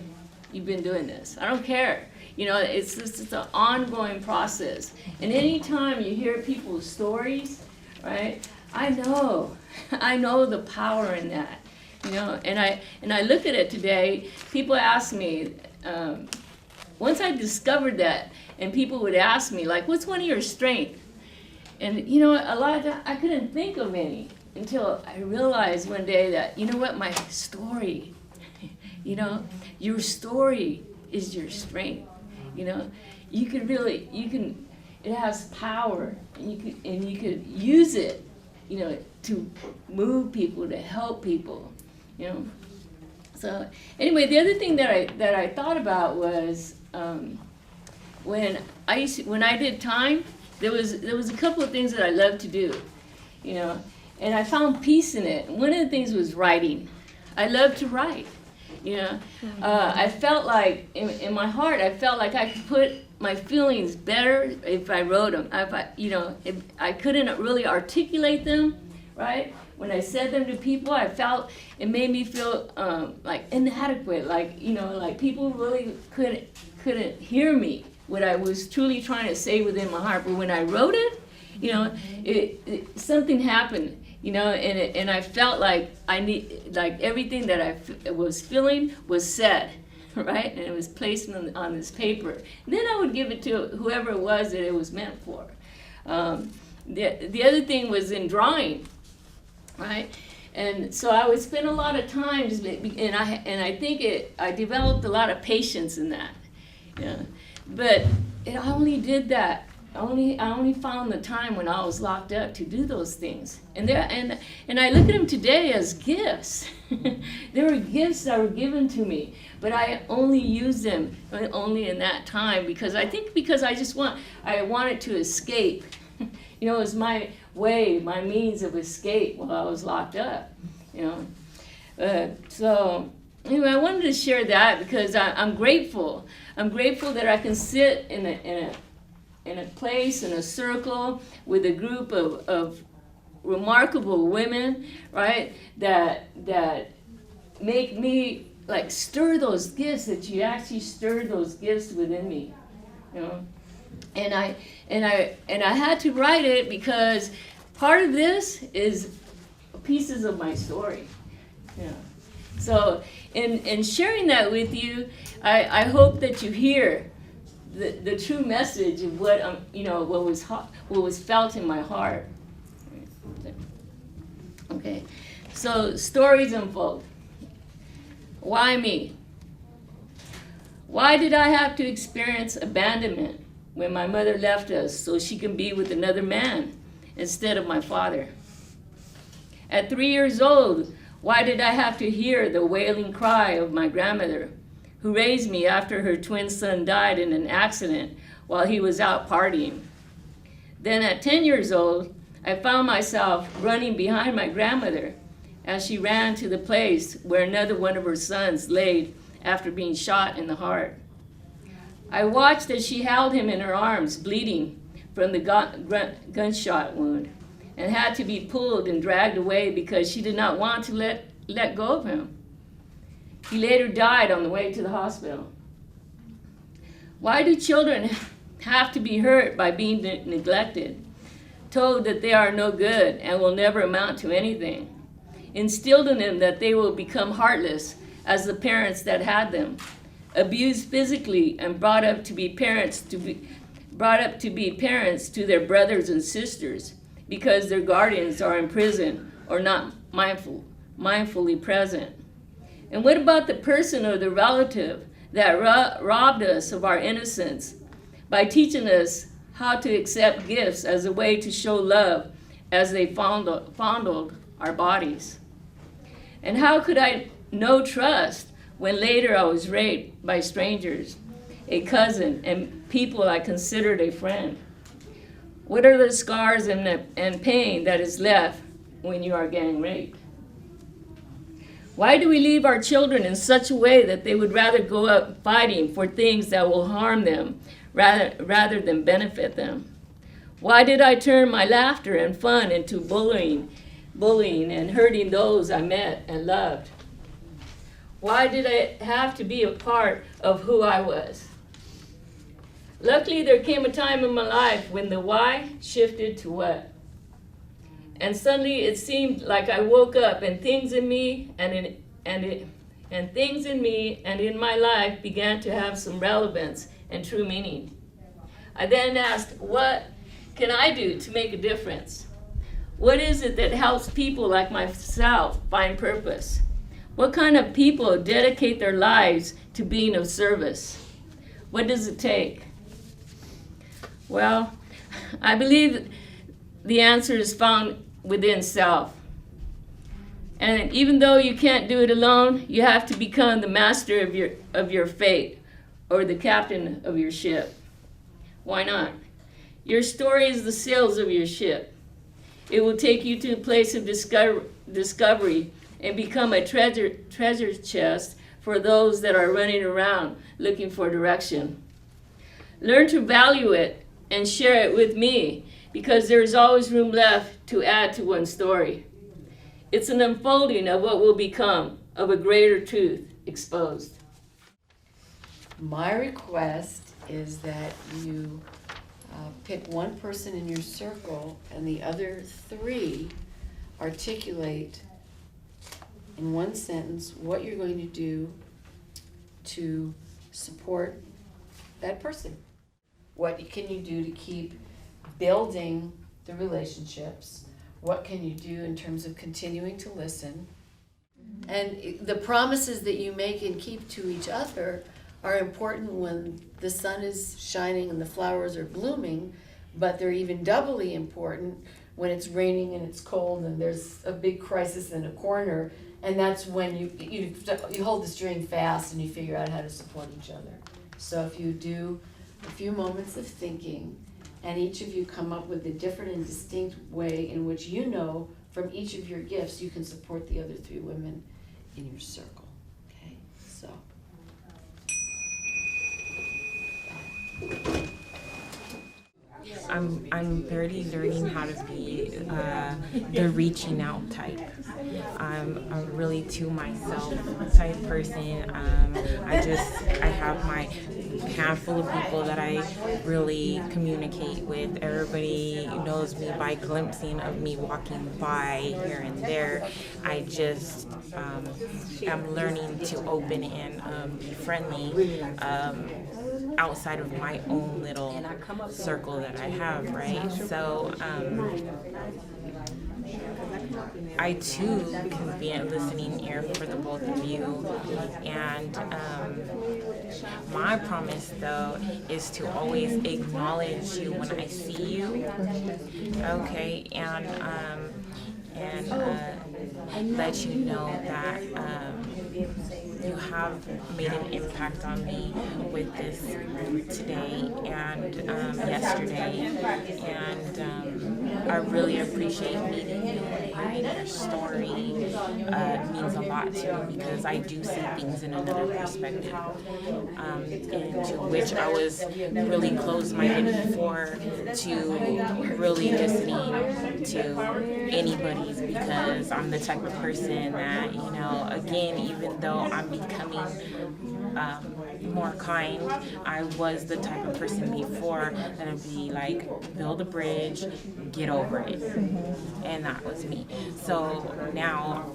you've been doing this. I don't care. You know, it's an ongoing process. And anytime you hear people's stories, right, I know the power in that. You know, and I look at it today, people ask me, once I discovered that, and people would ask me, like, what's one of your strengths? And, you know, a lot of times I couldn't think of any until I realized one day that, you know what, my story, you know, your story is your strength. You know, it has power, and you could use it, you know, to move people, to help people, you know. So anyway, the other thing that I thought about was when I did time, there was a couple of things that I loved to do, you know, and I found peace in it. One of the things was writing. I love to write, you know. I felt like in my heart, I felt like I could put my feelings better if I wrote them. If I couldn't really articulate them, right? When I said them to people, I felt it made me feel like inadequate, like, you know, like people really couldn't hear me, what I was truly trying to say within my heart. But when I wrote it, you know, something happened, you know, and I felt like everything that I was feeling was said, right? And it was placed on this paper. And then I would give it to whoever it was that it was meant for. The other thing was in drawing. Right, and so I would spend a lot of time, and I think I developed a lot of patience in that, you know. But I only did that only found the time when I was locked up to do those things. And I look at them today as gifts. They were gifts that were given to me, but I only use them only in that time because I wanted to escape. You know, it was my way, my means of escape while I was locked up. You know, so anyway, I wanted to share that because I'm grateful. I'm grateful that I can sit in a place, in a circle, with a group of remarkable women, right, that make me like stir those gifts, that you actually stir those gifts within me, you know. And I had to write it because part of this is pieces of my story, you know. So in sharing that with you, I hope that you hear the true message of what what was felt in my heart. Okay, so stories unfold. Why me? Why did I have to experience abandonment when my mother left us so she can be with another man instead of my father? At 3 years old, why did I have to hear the wailing cry of my grandmother, who raised me after her twin son died in an accident while he was out partying? Then at 10 years old, I found myself running behind my grandmother as she ran to the place where another one of her sons laid after being shot in the heart. I watched as she held him in her arms, bleeding from the gunshot wound, and had to be pulled and dragged away because she did not want to let go of him. He later died on the way to the hospital. Why do children have to be hurt by being neglected, told that they are no good and will never amount to anything, instilled in them that they will become heartless as the parents that had them, abused physically and brought up to be parents to their brothers and sisters because their guardians are in prison or not mindfully present? And what about the person or the relative that robbed us of our innocence by teaching us how to accept gifts as a way to show love as they fondled our bodies? And how could I know trust when later I was raped by strangers, a cousin, and people I considered a friend? What are the scars and pain that is left when you are getting raped? Why do we leave our children in such a way that they would rather go up fighting for things that will harm them rather than benefit them? Why did I turn my laughter and fun into bullying and hurting those I met and loved? Why did I have to be a part of who I was? Luckily, there came a time in my life when the why shifted to what. And suddenly it seemed like I woke up and things in me and in my life began to have some relevance and true meaning. I then asked, what can I do to make a difference? What is it that helps people like myself find purpose? What kind of people dedicate their lives to being of service? What does it take? Well, I believe the answer is found within self. And even though you can't do it alone, you have to become the master of your fate or the captain of your ship. Why not? Your story is the sails of your ship. It will take you to a place of discovery and become a treasure chest for those that are running around looking for direction. Learn to value it and share it with me, because there is always room left to add to one's story. It's an unfolding of what will become, of a greater truth exposed. My request is that you pick one person in your circle and the other three articulate in one sentence what you're going to do to support that person. What can you do to keep building the relationships? What can you do in terms of continuing to listen? And the promises that you make and keep to each other are important when the sun is shining and the flowers are blooming, but they're even doubly important when it's raining and it's cold and there's a big crisis in a corner, and that's when you hold the string fast and you figure out how to support each other. So if you do a few moments of thinking, and each of you come up with a different and distinct way in which you know from each of your gifts you can support the other 3 women in your circle. Okay, so. I'm barely learning how to be the reaching out type. I'm really to myself type person. I have my handful of people that I really communicate with. Everybody knows me by glimpsing of me walking by here and there. I just am learning to open and be friendly outside of my own little circle that I have, right? So I too can be a listening ear for the both of you, and my promise though is to always acknowledge you when I see you, okay, and let you know that you have made an impact on me with this today and yesterday, and I really appreciate meeting you. Hearing your story means a lot to me because I do see things in another perspective, into which I was really closed-minded before to really listening to anybody's, because I'm the type of person that, you know, again, even though I'm becoming more kind, I was the type of person before that would be like, build a bridge, get over it. And that was me. So now,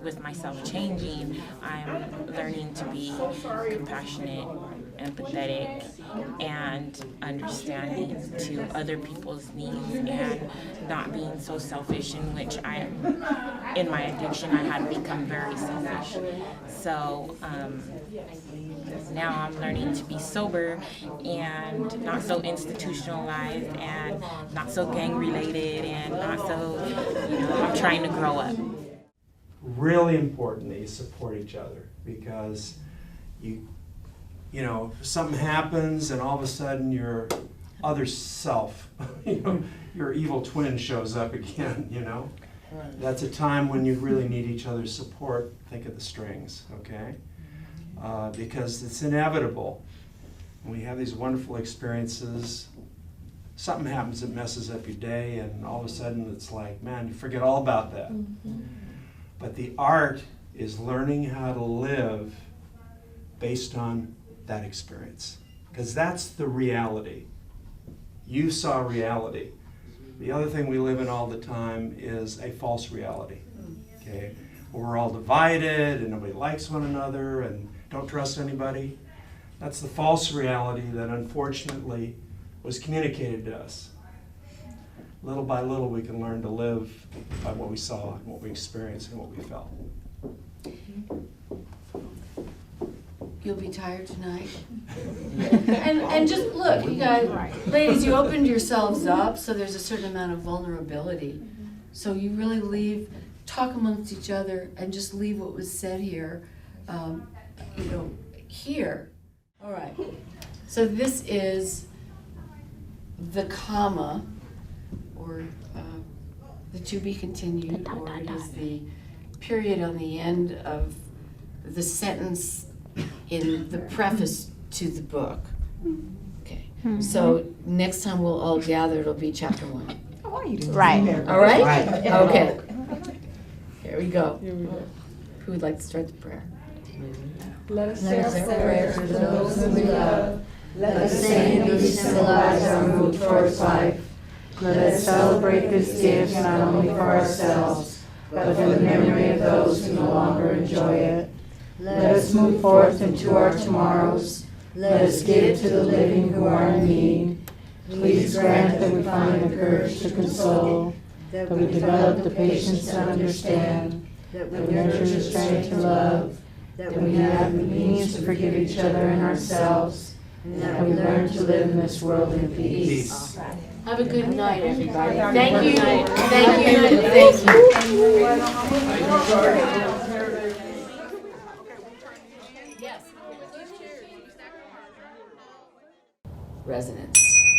with myself changing, I'm learning to be compassionate, empathetic, and understanding to other people's needs, and not being so selfish, in which in my addiction, I had become very selfish. So now I'm learning to be sober and not so institutionalized and not so gang related and not so, you know, I'm trying to grow up. Really important that you support each other, because you know, if something happens and all of a sudden your other self, you know, your evil twin shows up again, you know. Right. That's a time when you really need each other's support. Think of the strings, okay? Because it's inevitable. When we have these wonderful experiences, something happens that messes up your day, and all of a sudden it's like, man, you forget all about that. Mm-hmm. But the art is learning how to live based on that experience, because that's the reality. You saw reality. The other thing we live in all the time is a false reality, okay? We're all divided and nobody likes one another and don't trust anybody. That's the false reality that unfortunately was communicated to us. Little by little we can learn to live by what we saw and what we experienced and what we felt. You'll be tired tonight. and just look, you guys, ladies, you opened yourselves up, so there's a certain amount of vulnerability. So you really talk amongst each other and just leave what was said here, you know, here. All right. So this is the comma, or the to be continued, or it is the period on the end of the sentence in the preface to the book. Okay. Mm-hmm. So next time we'll all gather, it'll be chapter 1. How are you doing? Right. All right? Right. Okay. Here we go. Who would like to start the prayer? Let us say a prayer for those whom we love. Let us say and symbolize our move towards life. Let us celebrate this gift not only for ourselves, but for the memory of those who no longer enjoy it. Let us move forth into our tomorrows. Let us give to the living who are in need. Please grant that we find the courage to console, that we develop the patience to understand, that we nurture the strength to love, that we have the means to forgive each other and ourselves, and that we learn to live in this world in peace. Have a good night, everybody. Thank you. Thank you. Thank you. Resonance.